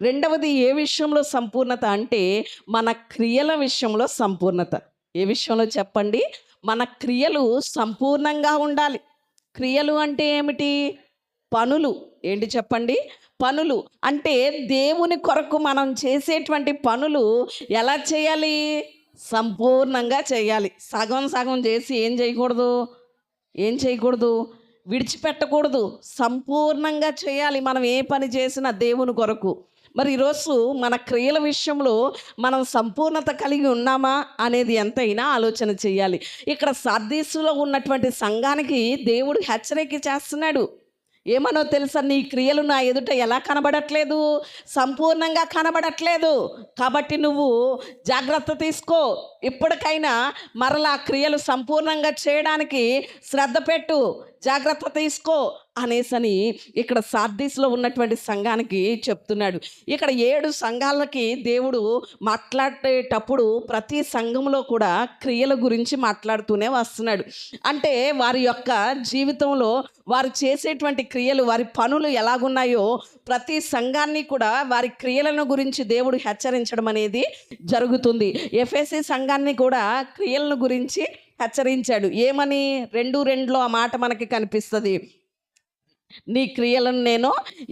రెండవది ఏ విషయంలో సంపూర్ణత అంటే మన క్రియల విషయంలో సంపూర్ణత. ఏ విషయంలో చెప్పండి? మన క్రియలు సంపూర్ణంగా ఉండాలి. క్రియలు అంటే ఏమిటి? పనులు. ఏంటి చెప్పండి? పనులు అంటే దేవుని కొరకు మనం చేసేటువంటి పనులు ఎలా చేయాలి? సంపూర్ణంగా చేయాలి. సగం సగం చేసి ఏం చేయకూడదు? విడిచిపెట్టకూడదు. సంపూర్ణంగా చేయాలి మనం ఏ పని చేసినా దేవుని కొరకు. మరి ఈరోజు మన క్రియల విషయంలో మనం సంపూర్ణత కలిగి ఉన్నామా అనేది ఎంతైనా ఆలోచన చేయాలి. ఇక్కడ సార్దీసులో ఉన్నటువంటి సంఘానికి దేవుడు హెచ్చరిక చేస్తున్నాడు. ఏమనో తెలుసా? నీ క్రియలు నా ఎదుట ఎలా కనబడట్లేదు? సంపూర్ణంగా కనబడట్లేదు. కాబట్టి నువ్వు జాగ్రత్త తీసుకో. ఇప్పటికైనా మరలా క్రియలు సంపూర్ణంగా చేయడానికి శ్రద్ధ పెట్టు, జాగ్రత్త తీసుకో అనేసని ఇక్కడ సార్దీస్లో ఉన్నటువంటి సంఘానికి చెప్తున్నాడు. ఇక్కడ 7 సంఘాలకి దేవుడు మాట్లాడేటప్పుడు ప్రతి సంఘంలో కూడా క్రియల గురించి మాట్లాడుతూనే వస్తున్నాడు. అంటే వారి యొక్క జీవితంలో వారు చేసేటువంటి క్రియలు, వారి పనులు ఎలాగున్నాయో ప్రతి సంఘాన్ని కూడా వారి క్రియలను గురించి దేవుడు హెచ్చరించడం అనేది జరుగుతుంది. ఎఫెసీ సంఘాన్ని కూడా క్రియలను గురించి హెచ్చరించాడు. ఏమని? 2:2 ఆ మాట మనకి కనిపిస్తుంది. నీ క్రియలను నేను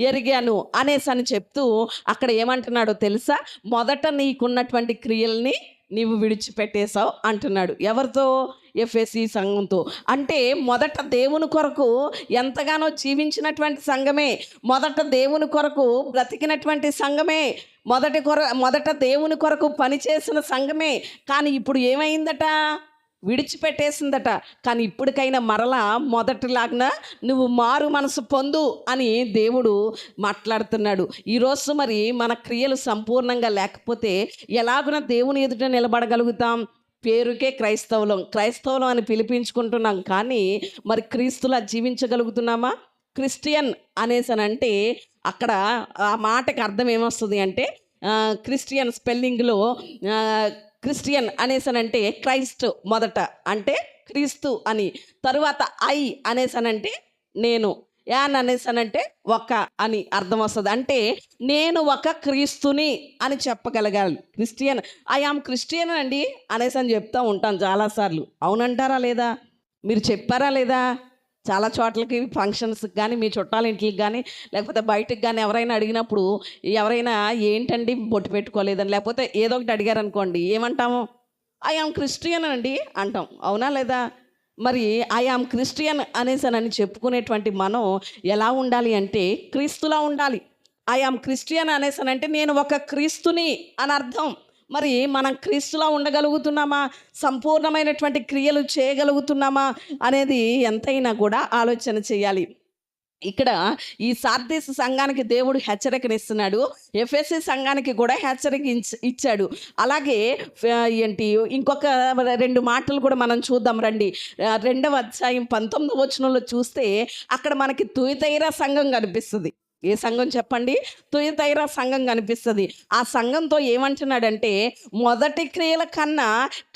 ఎరిగాను అనేసని చెప్తూ అక్కడ ఏమంటున్నాడో తెలుసా? మొదట నీకున్నటువంటి క్రియల్ని నీవు విడిచిపెట్టేశావు అంటున్నాడు. ఎవరితో? ఎఫెసీ సంఘంతో. అంటే మొదట దేవుని కొరకు ఎంతగానో జీవించినటువంటి సంఘమే, మొదట దేవుని కొరకు బ్రతికినటువంటి సంఘమే, మొదట దేవుని కొరకు పనిచేసిన సంఘమే. కానీ ఇప్పుడు ఏమైందట? విడిచిపెట్టేసిందట. కానీ ఇప్పటికైనా మరలా మొదటిలాగా నువ్వు మారు మనసు పొందు అని దేవుడు మాట్లాడుతున్నాడు. ఈరోజు మరి మన క్రియలు సంపూర్ణంగా లేకపోతే ఎలాగున దేవుని ఎదుట నిలబడగలుగుతాం? పేరుకే క్రైస్తవులం అని పిలిపించుకుంటున్నాం, కానీ మరి క్రీస్తులా జీవించగలుగుతున్నామా? క్రిస్టియన్ అనేసనంటే అక్కడ ఆ మాటకి అర్థం ఏమొస్తుంది అంటే, క్రిస్టియన్ స్పెల్లింగ్లో క్రిస్టియన్ అనేసనంటే క్రైస్ట్ మొదట అంటే క్రీస్తు అని, తరువాత ఐ అనేసనంటే నేను, యాన్ అనేసనంటే ఒక అని అర్థం వస్తుంది. అంటే నేను ఒక క్రీస్తుని అని చెప్పగలగాలి. క్రిస్టియన్, ఐ ఆమ్ క్రిస్టియన్ అండి అనేసని చెప్తూ ఉంటాను చాలాసార్లు. అవునంటారా లేదా? మీరు చెప్పారా లేదా? చాలా చోట్లకి ఫంక్షన్స్కి కానీ, మీ చుట్టాల ఇంటికి కానీ, లేకపోతే బయటకు కానీ ఎవరైనా అడిగినప్పుడు, ఎవరైనా ఏంటండి బొట్టు పెట్టుకోలేదని, లేకపోతే ఏదో ఒకటి అడిగారు అనుకోండి, ఏమంటాము? ఐ ఆమ్ క్రిస్టియన్ అండి అంటాం. అవునా లేదా? మరి ఐ ఆమ్ క్రిస్టియన్ అనేసనని చెప్పుకునేటువంటి మనం ఎలా ఉండాలి అంటే క్రీస్తులా ఉండాలి. ఐ ఆమ్ క్రిస్టియన్ అనేసనంటే నేను ఒక క్రీస్తుని అని అర్థం. మరి మనం క్రీస్తులా ఉండగలుగుతున్నామా? సంపూర్ణమైనటువంటి క్రియలు చేయగలుగుతున్నామా అనేది ఎంతైనా కూడా ఆలోచన చేయాలి. ఇక్కడ ఈ సార్దీస్ సంఘానికి దేవుడు హెచ్చరికనిస్తున్నాడు, ఎఫెసీ సంఘానికి కూడా హెచ్చరిక ఇచ్చాడు. అలాగే ఇంకొక 2 మాటలు కూడా మనం చూద్దాం రండి. 2వ అధ్యాయం 19వ వచనంలో చూస్తే అక్కడ మనకి తుయతైరా సంఘం కనిపిస్తుంది. ఏ సంఘం చెప్పండి? తుయతైరా సంఘం కనిపిస్తుంది. ఆ సంఘంతో ఏమంటున్నాడంటే, మొదటి క్రియల కన్నా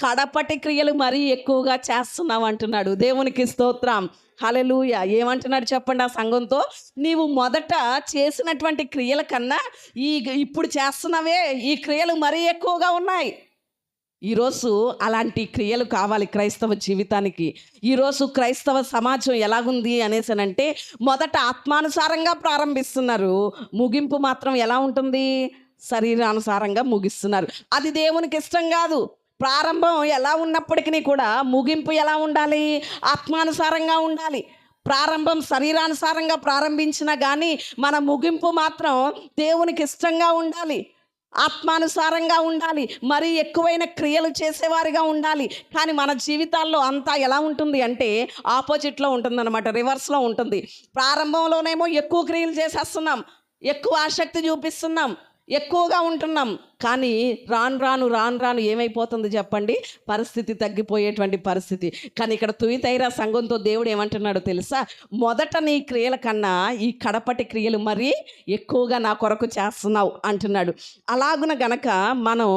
కడపటి క్రియలు మరీ ఎక్కువగా చేస్తున్నావు అంటున్నాడు. దేవునికి స్తోత్రం, హల్లెలూయా. ఏమంటున్నాడు చెప్పండి ఆ సంఘంతో? నీవు మొదట చేసినటువంటి క్రియల కన్నా ఇప్పుడు చేస్తున్నావే ఈ క్రియలు మరీ ఎక్కువగా ఉన్నాయి. ఈరోజు అలాంటి క్రియలు కావాలి క్రైస్తవ జీవితానికి. ఈరోజు క్రైస్తవ సమాజం ఎలాగుంది అనేసనంటే, మొదట ఆత్మానుసారంగా ప్రారంభిస్తున్నారు, ముగింపు మాత్రం ఎలా ఉంటుంది? శరీరానుసారంగా ముగిస్తున్నారు. అది దేవునికి ఇష్టం కాదు. ప్రారంభం ఎలా ఉన్నప్పటికీ కూడా ముగింపు ఎలా ఉండాలి? ఆత్మానుసారంగా ఉండాలి. ప్రారంభం శరీరానుసారంగా ప్రారంభించినా కానీ మన ముగింపు మాత్రం దేవునికి ఇష్టంగా ఉండాలి, ఆత్మానుసారంగా ఉండాలి, మరీ ఎక్కువైన క్రియలు చేసేవారిగా ఉండాలి. కానీ మన జీవితాల్లో అంతా ఎలా ఉంటుంది అంటే ఆపోజిట్లో ఉంటుందన్నమాట, రివర్స్లో ఉంటుంది. ప్రారంభంలోనేమో ఎక్కువ క్రియలు చేసేస్తున్నాం, ఎక్కువ ఆసక్తి చూపిస్తున్నాం, ఎక్కువగా ఉంటున్నాం. కానీ రాను రాను ఏమైపోతుంది చెప్పండి? పరిస్థితి తగ్గిపోయేటువంటి పరిస్థితి. కానీ ఇక్కడ తుయతైరా సంఘంతో దేవుడు ఏమంటున్నాడో తెలుసా? మొదట నీ క్రియల కన్నా ఈ కడపటి క్రియలు మరీ ఎక్కువగా నా కొరకు చేస్తున్నావు అంటున్నాడు. అలాగున గనక మనం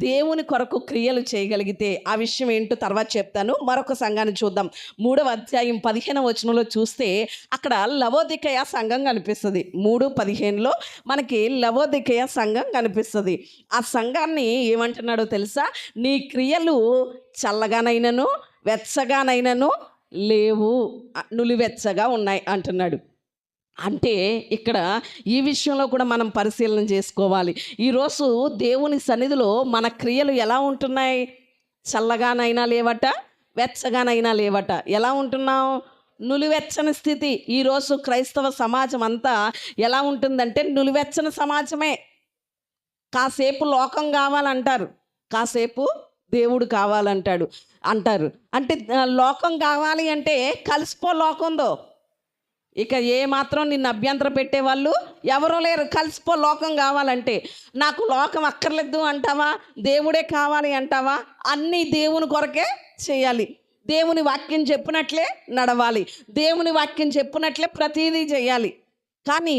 దేవుని కొరకు క్రియలు చేయగలిగితే, ఆ విషయం ఏంటో తర్వాత చెప్తాను. మరొక సంఘాన్ని చూద్దాం. 3వ అధ్యాయం 15వ వచనంలో చూస్తే అక్కడ లవోదికయ సంఘం కనిపిస్తుంది. 3:15లో మనకి లవోదికయ సంఘం కనిపిస్తుంది. ఆ సంఘాన్ని ఏమంటున్నాడో తెలుసా? నీ క్రియలు చల్లగానైనను వెచ్చగానైనను లేవు, నులివెచ్చగా ఉన్నాయి అంటున్నాడు. అంటే ఇక్కడ ఈ విషయంలో కూడా మనం పరిశీలన చేసుకోవాలి. ఈరోజు దేవుని సన్నిధిలో మన క్రియలు ఎలా ఉంటున్నాయి? చల్లగానైనా లేవట, వెచ్చగానైనా లేవట. ఎలా ఉంటున్నాం? నులివెచ్చని స్థితి. ఈరోజు క్రైస్తవ సమాజం అంతా ఎలా ఉంటుందంటే నులివెచ్చని సమాజమే. కాసేపు లోకం కావాలంటారు, కాసేపు దేవుడు అంటారు. అంటే లోకం కావాలి అంటే కలిసిపో లోకంతో. ఇక ఏ మాత్రం నిన్ను అభ్యంతరం పెట్టేవాళ్ళు ఎవరూ లేరు. కలిసిపో లోకం కావాలంటే. నాకు లోకం అక్కర్లేదు అంటావా, దేవుడే కావాలి అంటావా? అన్నీ దేవుని కొరకే చేయాలి. దేవుని వాక్యం చెప్పినట్లే నడవాలి. దేవుని వాక్యం చెప్పినట్లే ప్రతీదీ చేయాలి. కానీ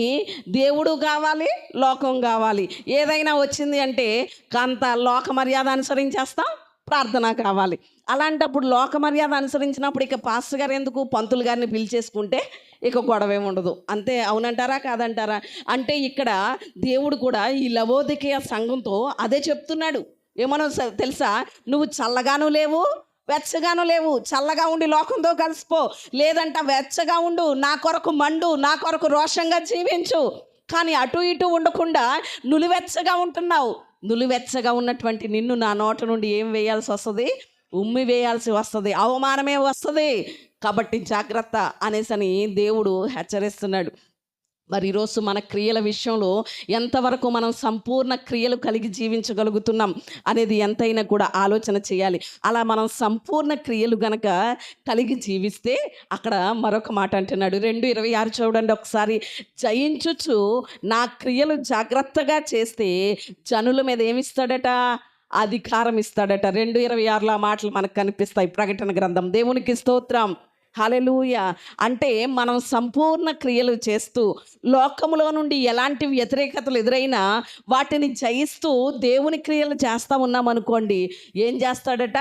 దేవుడు కావాలి, లోకం కావాలి. ఏదైనా వచ్చింది అంటే కాంత లోక మర్యాద అనుసరించేస్తాం, ప్రార్థన కావాలి. అలాంటప్పుడు లోక మర్యాద అనుసరించినప్పుడు ఇక పాస్టర్ గారు ఎందుకు, పంతులు గారిని పిలిచేసుకుంటే ఇక గొడవ ఏమి ఉండదు. అంతే. అవునంటారా కాదంటారా? అంటే ఇక్కడ దేవుడు కూడా ఈ లవోదికీయ సంఘంతో అదే చెప్తున్నాడు. ఏమనో తెలుసా? నువ్వు చల్లగాను లేవు, వెచ్చగాను లేవు. చల్లగా ఉండి లోకంతో కలిసిపో, లేదంట వెచ్చగా ఉండు, నా కొరకు మండు, నా కొరకు రోషంగా జీవించు. కానీ అటు ఇటు ఉండకుండా నులివెచ్చగా ఉంటున్నావు. నులివెచ్చగా ఉన్నటువంటి నిన్ను నా నోట నుండి ఏం వేయాల్సి వస్తుంది? ఉమ్మి వేయాల్సి వస్తుంది, అవమానమే వస్తుంది. కాబట్టి జాగ్రత్త అనేసని దేవుడు హెచ్చరిస్తున్నాడు. మరి ఈరోజు మన క్రియల విషయంలో ఎంతవరకు మనం సంపూర్ణ క్రియలు కలిగి జీవించగలుగుతున్నాం అనేది ఎంతైనా కూడా ఆలోచన చేయాలి. అలా మనం సంపూర్ణ క్రియలు గనక కలిగి జీవిస్తే అక్కడ మరొక మాట అంటున్నాడు. 2:26 చూడండి ఒకసారి. జయించుచు నా క్రియలు జాగ్రత్తగా చేస్తే జనుల మీద ఏమిస్తాడట? అధికారం ఇస్తాడట. 2:26లో ఆ మాటలు మనకు కనిపిస్తాయి. ప్రకటన గ్రంథం. దేవునికి స్తోత్రం. హల్లెలూయా. అంటే మనం సంపూర్ణ క్రియలు చేస్తూ లోకములో నుండి ఎలాంటి వ్యతిరేకతలు ఎదురైనా వాటిని జయిస్తూ దేవుని క్రియలు చేస్తూ ఉన్నాం అనుకోండి, ఏం చేస్తాడట?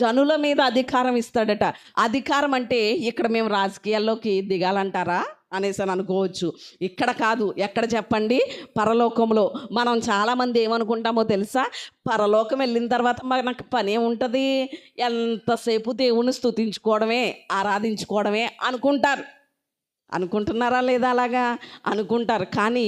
జనుల మీద అధికారం ఇస్తాడట. అధికారం అంటే ఇక్కడ మేము రాజకీయాల్లోకి దిగాలంటారా అనేసి అని అనుకోవచ్చు. ఇక్కడ కాదు. ఎక్కడ చెప్పండి? పరలోకంలో. మనం చాలామంది ఏమనుకుంటామో తెలుసా? పరలోకం వెళ్ళిన తర్వాత మనకు పని ఉంటుంది, ఎంతసేపు దేవుణ్ణి స్తుతించుకోవడమే, ఆరాధించుకోవడమే అనుకుంటారు. అనుకుంటున్నారా లేదా? అలాగా అనుకుంటారు. కానీ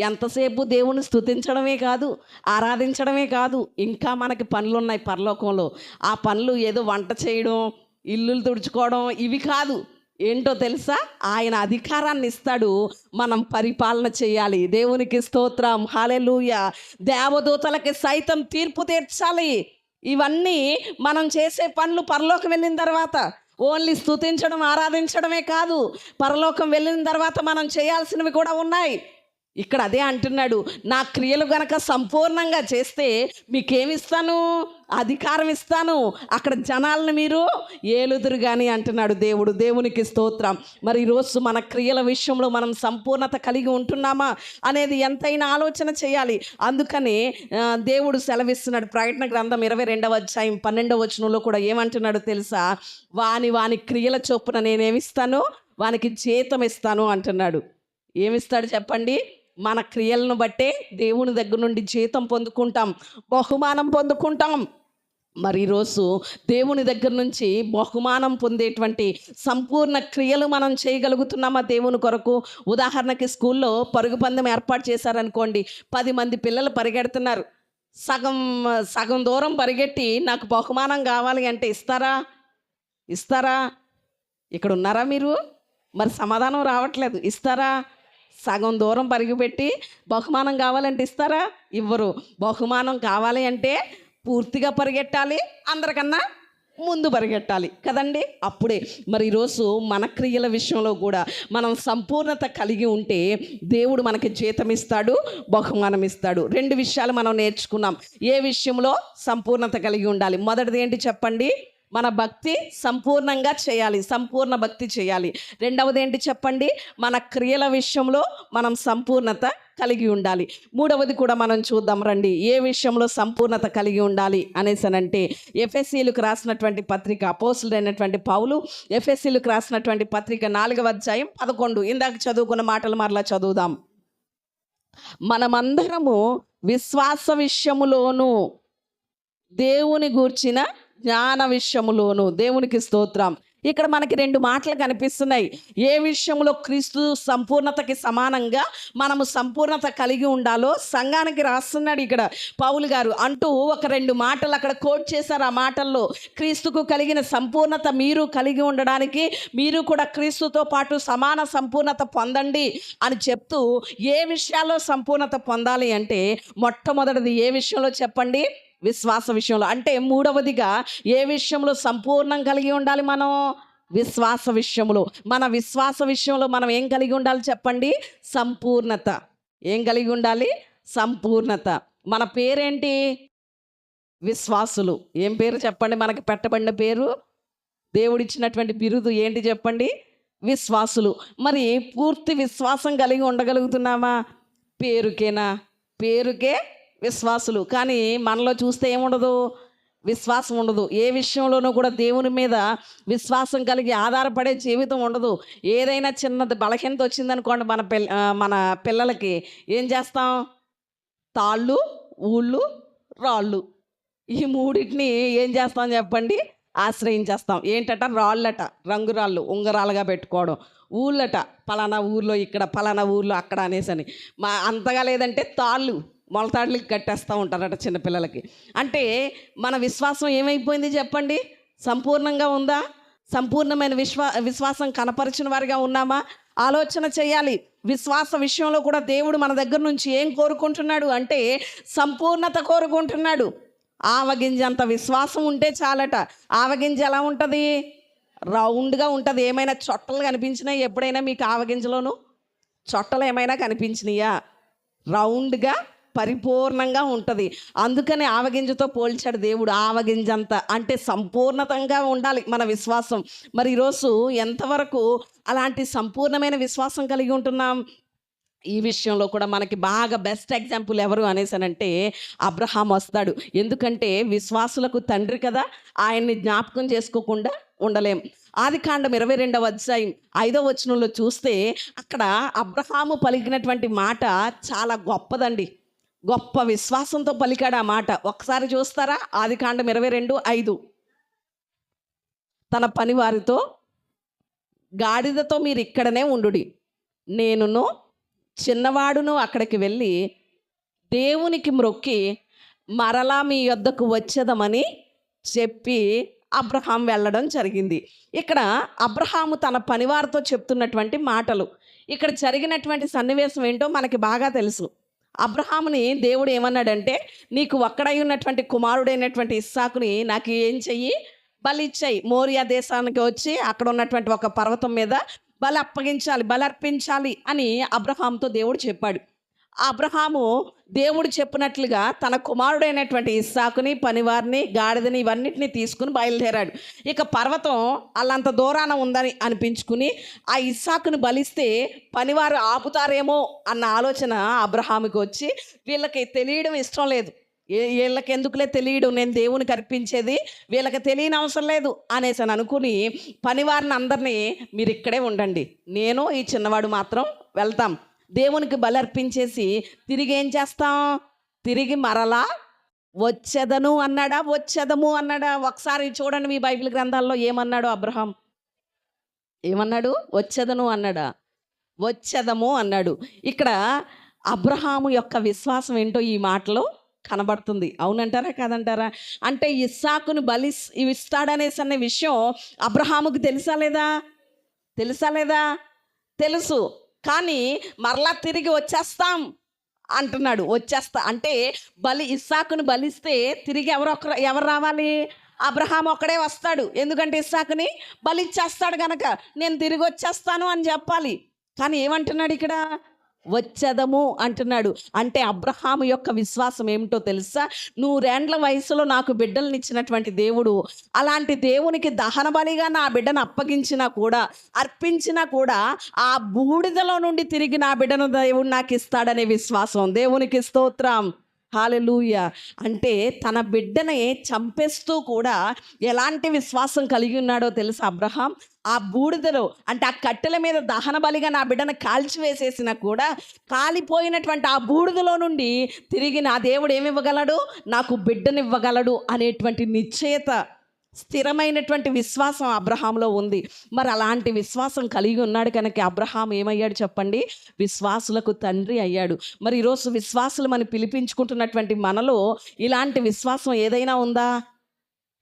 ఎంతసేపు దేవుణ్ణి స్తుతించడమే కాదు, ఆరాధించడమే కాదు, ఇంకా మనకి పనులు ఉన్నాయి పరలోకంలో. ఆ పనులు ఏదో వంట చేయడం, ఇల్లులు తుడుచుకోవడం ఇవి కాదు. ఏంటో తెలుసా? ఆయన అధికారాన్ని ఇస్తాడు, మనం పరిపాలన చేయాలి. దేవునికి స్తోత్రం. హల్లెలూయా. దేవదూతలకి సైతం తీర్పు తీర్చాలి. ఇవన్నీ మనం చేసే పనులు పరలోకం వెళ్ళిన తర్వాత. ఓన్లీ స్తుతించడం, ఆరాధించడమే కాదు, పరలోకం వెళ్ళిన తర్వాత మనం చేయాల్సినవి కూడా ఉన్నాయి. ఇక్కడ అదే అంటున్నాడు. నా క్రియలు గనక సంపూర్ణంగా చేస్తే మీకేమిస్తాను? అధికారం ఇస్తాను. అక్కడ జనాలను మీరు ఏలుదురు కానీ అంటున్నాడు దేవుడు. దేవునికి స్తోత్రం. మరి ఈరోజు మన క్రియల విషయంలో మనం సంపూర్ణత కలిగి ఉంటున్నామా అనేది ఎంతైనా ఆలోచన చేయాలి. అందుకని దేవుడు సెలవిస్తున్నాడు. ప్రకటన గ్రంథం 22వ అధ్యాయం 12వ వచనంలో కూడా ఏమంటున్నాడు తెలుసా? వాని క్రియల చొప్పున నేనేమిస్తాను? వానికి జీతం ఇస్తాను అంటున్నాడు. ఏమిస్తాడు చెప్పండి? మన క్రియలను బట్టే దేవుని దగ్గర నుండి జీతం పొందుకుంటాం, బహుమానం పొందుకుంటాం. మరి ఈరోజు దేవుని దగ్గర నుంచి బహుమానం పొందేటువంటి సంపూర్ణ క్రియలు మనం చేయగలుగుతున్నామా దేవుని కొరకు? ఉదాహరణకి స్కూల్లో పరుగు పందెం ఏర్పాటు చేశారనుకోండి. 10 మంది పిల్లలు పరిగెడుతున్నారు. సగం దూరం పరిగెట్టి నాకు బహుమానం కావాలి అంటే ఇస్తారా? ఇక్కడ ఉన్నారా మీరు? మరి సమాధానం రావట్లేదు. ఇస్తారా? సగం దూరం పరిగిపెట్టి బహుమానం కావాలంటే ఇస్తారా? ఇవ్వరు. బహుమానం కావాలి అంటే పూర్తిగా పరిగెట్టాలి, అందరికన్నా ముందు పరిగెట్టాలి కదండి. అప్పుడే. మరి ఈరోజు మన క్రియల విషయంలో కూడా మనం సంపూర్ణత కలిగి ఉంటే దేవుడు మనకి జీతం ఇస్తాడు, బహుమానం ఇస్తాడు. 2 విషయాలు మనం నేర్చుకున్నాం. ఏ విషయంలో సంపూర్ణత కలిగి ఉండాలి? మొదటిది ఏంటి చెప్పండి? మన భక్తి సంపూర్ణంగా చేయాలి, సంపూర్ణ భక్తి చేయాలి. రెండవది ఏంటి చెప్పండి? మన క్రియల విషయంలో మనం సంపూర్ణత కలిగి ఉండాలి. మూడవది కూడా మనం చూద్దాం రండి. ఏ విషయంలో సంపూర్ణత కలిగి ఉండాలి అనేసనంటే ఎఫెసీయులకు రాసినటువంటి పత్రిక, అపోస్తలుడైనటువంటి పౌలు ఎఫెసీయులకు రాసినటువంటి పత్రిక 4వ అధ్యాయం 11. ఇందాక చదువుకున్న మాటలు మరలా చదువుదాం. మనమందరము విశ్వాస విషయములోను దేవుని గూర్చిన జ్ఞాన విషయములోను. దేవునికి స్తోత్రం. ఇక్కడ మనకి 2 మాటలు కనిపిస్తున్నాయి. ఏ విషయంలో క్రీస్తు సంపూర్ణతకి సమానంగా మనము సంపూర్ణత కలిగి ఉండాలో సంఘానికి రాస్తున్నాడు ఇక్కడ పౌలు గారు అంటూ ఒక 2 మాటలు అక్కడ కోట్ చేశారు. ఆ మాటల్లో క్రీస్తుకు కలిగిన సంపూర్ణత మీరు కలిగి ఉండడానికి మీరు కూడా క్రీస్తుతో పాటు సమాన సంపూర్ణత పొందండి అని చెప్తూ ఏ విషయాల్లో సంపూర్ణత పొందాలి అంటే మొట్టమొదటిది ఏ విషయంలో చెప్పండి? విశ్వాస విషయంలో. అంటే మూడవదిగా ఏ విషయంలో సంపూర్ణం కలిగి ఉండాలి మనం? విశ్వాస విషయంలో. మన విశ్వాస విషయంలో మనం ఏం కలిగి ఉండాలి చెప్పండి? సంపూర్ణత. ఏం కలిగి ఉండాలి? సంపూర్ణత. మన పేరేంటి? విశ్వాసులు. ఏం పేరు చెప్పండి? మనకి పెట్టబడిన పేరు, దేవుడిచ్చినటువంటి బిరుదు ఏంటి చెప్పండి? విశ్వాసులు. మరి పూర్తి విశ్వాసం కలిగి ఉండగలుగుతున్నామా? పేరుకేనా? పేరుకే విశ్వాసులు, కానీ మనలో చూస్తే ఏముండదు? విశ్వాసం ఉండదు. ఏ విషయంలోనూ కూడా దేవుని మీద విశ్వాసం కలిగి ఆధారపడే జీవితం ఉండదు. ఏదైనా చిన్నది బలహీనత వచ్చిందనుకోండి మన పిల్లలకి ఏం చేస్తాం? తాళ్ళు, ఊళ్ళు, రాళ్ళు, ఈ మూడింటిని ఏం చేస్తాం చెప్పండి? ఆశ్రయించేస్తాం. ఏంటట? రాళ్ళట, రంగురాళ్ళు ఉంగరాలుగా పెట్టుకోవడం. ఊళ్ళట, పలానా ఊర్లో ఇక్కడ, పలానా ఊర్లో అక్కడ అనేసని. అంతగా లేదంటే తాళ్ళు, మొలతాళ్ళకి కట్టేస్తూ ఉంటారట చిన్నపిల్లలకి. అంటే మన విశ్వాసం ఏమైపోయింది చెప్పండి? సంపూర్ణంగా ఉందా? సంపూర్ణమైన విశ్వాసం కనపరిచిన వారిగా ఉన్నామా? ఆలోచన చేయాలి. విశ్వాస విషయంలో కూడా దేవుడు మన దగ్గర నుంచి ఏం కోరుకుంటున్నాడు అంటే సంపూర్ణత కోరుకుంటున్నాడు. ఆవగింజంత విశ్వాసం ఉంటే చాలట. ఆవగింజ ఎలా ఉంటుంది? రౌండ్గా ఉంటుంది. ఏమైనా చొట్టలు కనిపించినాయి ఎప్పుడైనా మీకు? ఆవగింజలోను చొట్టలు ఏమైనా కనిపించినాయా? రౌండ్గా పరిపూర్ణంగా ఉంటుంది. అందుకని ఆవగింజతో పోల్చాడు దేవుడు. ఆవగింజంత అంటే సంపూర్ణతంగా ఉండాలి మన విశ్వాసం. మరి ఈరోజు ఎంతవరకు అలాంటి సంపూర్ణమైన విశ్వాసం కలిగి ఉంటున్నాం? ఈ విషయంలో కూడా మనకి బాగా బెస్ట్ ఎగ్జాంపుల్ ఎవరు అనేసానంటే అబ్రహాం వస్తాడు. ఎందుకంటే విశ్వాసులకు తండ్రి కదా, ఆయన్ని జ్ఞాపకం చేసుకోకుండా ఉండలేం. ఆదికాండం 22వ అధ్యాయం 5వ వచనంలో చూస్తే అక్కడ అబ్రహాము పలికినటువంటి మాట చాలా గొప్పదండి. గొప్ప విశ్వాసంతో పలికాడు ఆ మాట. ఒకసారి చూస్తారా? ఆదికాండం 22:5. తన పనివారితో, గాడిదతో మీరు ఇక్కడనే ఉండుడి, నేనును చిన్నవాడును అక్కడికి వెళ్ళి దేవునికి మ్రొక్కి మరలా మీ యొద్దకు వచ్చేదమని చెప్పి అబ్రహాం వెళ్ళడం జరిగింది. ఇక్కడ అబ్రహాము తన పనివారితో చెప్తున్నటువంటి మాటలు. ఇక్కడ జరిగినటువంటి సన్నివేశం ఏంటో మనకి బాగా తెలుసు. అబ్రహాముని దేవుడు ఏమన్నాడంటే, నీకు ఒక్కడై ఉన్నటువంటి కుమారుడైనటువంటి ఇస్సాకుని నాకు ఏం చెయ్యి? బలి ఇచ్చాయి. మోరియా దేశానికి వచ్చి అక్కడ ఉన్నటువంటి ఒక పర్వతం మీద బలి అప్పగించాలి, బలి అర్పించాలి అని అబ్రహాముతో దేవుడు చెప్పాడు. అబ్రహాము దేవుడు చెప్పినట్లుగా తన కుమారుడైనటువంటి ఇస్సాకుని, పనివారిని, గాడిదని ఇవన్నిటిని తీసుకుని బయలుదేరాడు. ఇక పర్వతం అల్లంత దూరాన ఉందని అనిపించుకుని ఆ ఇస్సాకుని బలిస్తే పనివారు ఆపుతారేమో అన్న ఆలోచన అబ్రహాముకి వచ్చి, వీళ్ళకి తెలియడం ఇష్టం లేదు, వీళ్ళకి ఎందుకులే తెలియడం, నేను దేవునికి అర్పించేది వీళ్ళకి తెలియని అవసరం లేదు అనేసి అని అనుకుని పనివారిని అందరినీ మీరు ఇక్కడే ఉండండి, నేను ఈ చిన్నవాడు మాత్రం వెళ్తాం, దేవునికి బలి అర్పించేసి తిరిగి ఏం చేస్తాం? తిరిగి మరలా వచ్చేదను అన్నాడా? వచ్చేదము అన్నాడా? ఒకసారి చూడండి మీ బైబిల్ గ్రంథాల్లో ఏమన్నాడు అబ్రహాం? ఏమన్నాడు? వచ్చేదను అన్నాడా? వచ్చేదము అన్నాడు. ఇక్కడ అబ్రహాము యొక్క విశ్వాసం ఏంటో ఈ మాటలో కనబడుతుంది. అవునంటారా కాదంటారా? అంటే ఇస్సాకును బలి ఇస్తాడనేసి అనే విషయం అబ్రహాముకు తెలుసా లేదా? తెలుసా లేదా? తెలుసు. కానీ మరలా తిరిగి వచ్చేస్తాం అంటున్నాడు. వచ్చేస్తా అంటే ఇస్సాకును బలిస్తే తిరిగి ఎవరు రావాలి? అబ్రహాం ఒక్కడే వస్తాడు. ఎందుకంటే ఇస్సాకుని బలిచ్చేస్తాడు కనుక నేను తిరిగి వచ్చేస్తాను అని చెప్పాలి. కానీ ఏమంటున్నాడు ఇక్కడ? వచ్చేదము అంటున్నాడు. అంటే అబ్రహాము యొక్క విశ్వాసం ఏమిటో తెలుసా? 100 ఏండ్ల వయసులో నాకు బిడ్డలను ఇచ్చినటువంటి దేవుడు, అలాంటి దేవునికి దహన బలిగా నా బిడ్డను అప్పగించినా కూడా, అర్పించినా కూడా ఆ బూడిదలో నుండి తిరిగి నా బిడ్డను దేవుడు నాకు ఇస్తాడనే విశ్వాసం. దేవునికి స్తోత్రం, హల్లెలూయా. అంటే తన బిడ్డని చంపేస్తూ కూడా ఎలాంటి విశ్వాసం కలిగి ఉన్నాడో తెలుసా అబ్రహాం? ఆ బూడిదలో అంటే ఆ కట్టెల మీద దహన బలిగా నా బిడ్డను కాల్చివేసేసినా కూడా కాలిపోయినటువంటి ఆ బూడిదలో నుండి తిరిగి నా దేవుడు ఏమివ్వగలడు? నాకు బిడ్డనివ్వగలడు అనేటువంటి నిశ్చయత, స్థిరమైనటువంటి విశ్వాసం అబ్రహాంలో ఉంది. మరి అలాంటి విశ్వాసం కలిగి ఉన్నాడు కనుక అబ్రహాం ఏమయ్యాడు చెప్పండి? విశ్వాసులకు తండ్రి అయ్యాడు. మరి ఈరోజు విశ్వాసులు మనం పిలిపించుకుంటున్నటువంటి మనలో ఇలాంటి విశ్వాసం ఏదైనా ఉందా?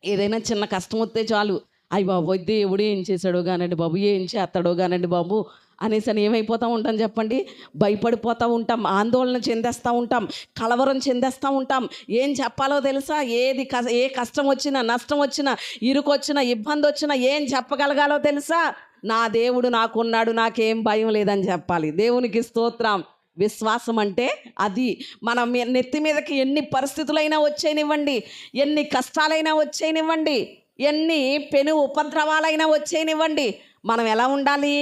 ఏదైనా చిన్న కష్టం వస్తే చాలు, అయ్యి బాబు దేవుడు ఏం చేశాడో కానండి బాబు, ఏం చేస్తాడో కానండి బాబు అనేసి అని ఏమైపోతూ ఉంటాం చెప్పండి? భయపడిపోతూ ఉంటాం, ఆందోళన చెందేస్తూ ఉంటాం, కలవరం చెందేస్తూ ఉంటాం. ఏం చెప్పాలో తెలుసా? ఏ కష్టం వచ్చినా, నష్టం వచ్చినా, ఇరుకొచ్చినా, ఇబ్బంది వచ్చినా ఏం చెప్పగలగాలో తెలుసా? నా దేవుడు నాకున్నాడు, నాకేం భయం లేదని చెప్పాలి. దేవునికి స్తోత్రం. విశ్వాసం అంటే అది. మన నెత్తి మీదకి ఎన్ని పరిస్థితులైనా వచ్చేయనివ్వండి, ఎన్ని కష్టాలైనా వచ్చేయనివ్వండి, ఎన్ని పెను ఉపద్రవాలైనా వచ్చేయనివ్వండి, మనం ఎలా ఉండాలి?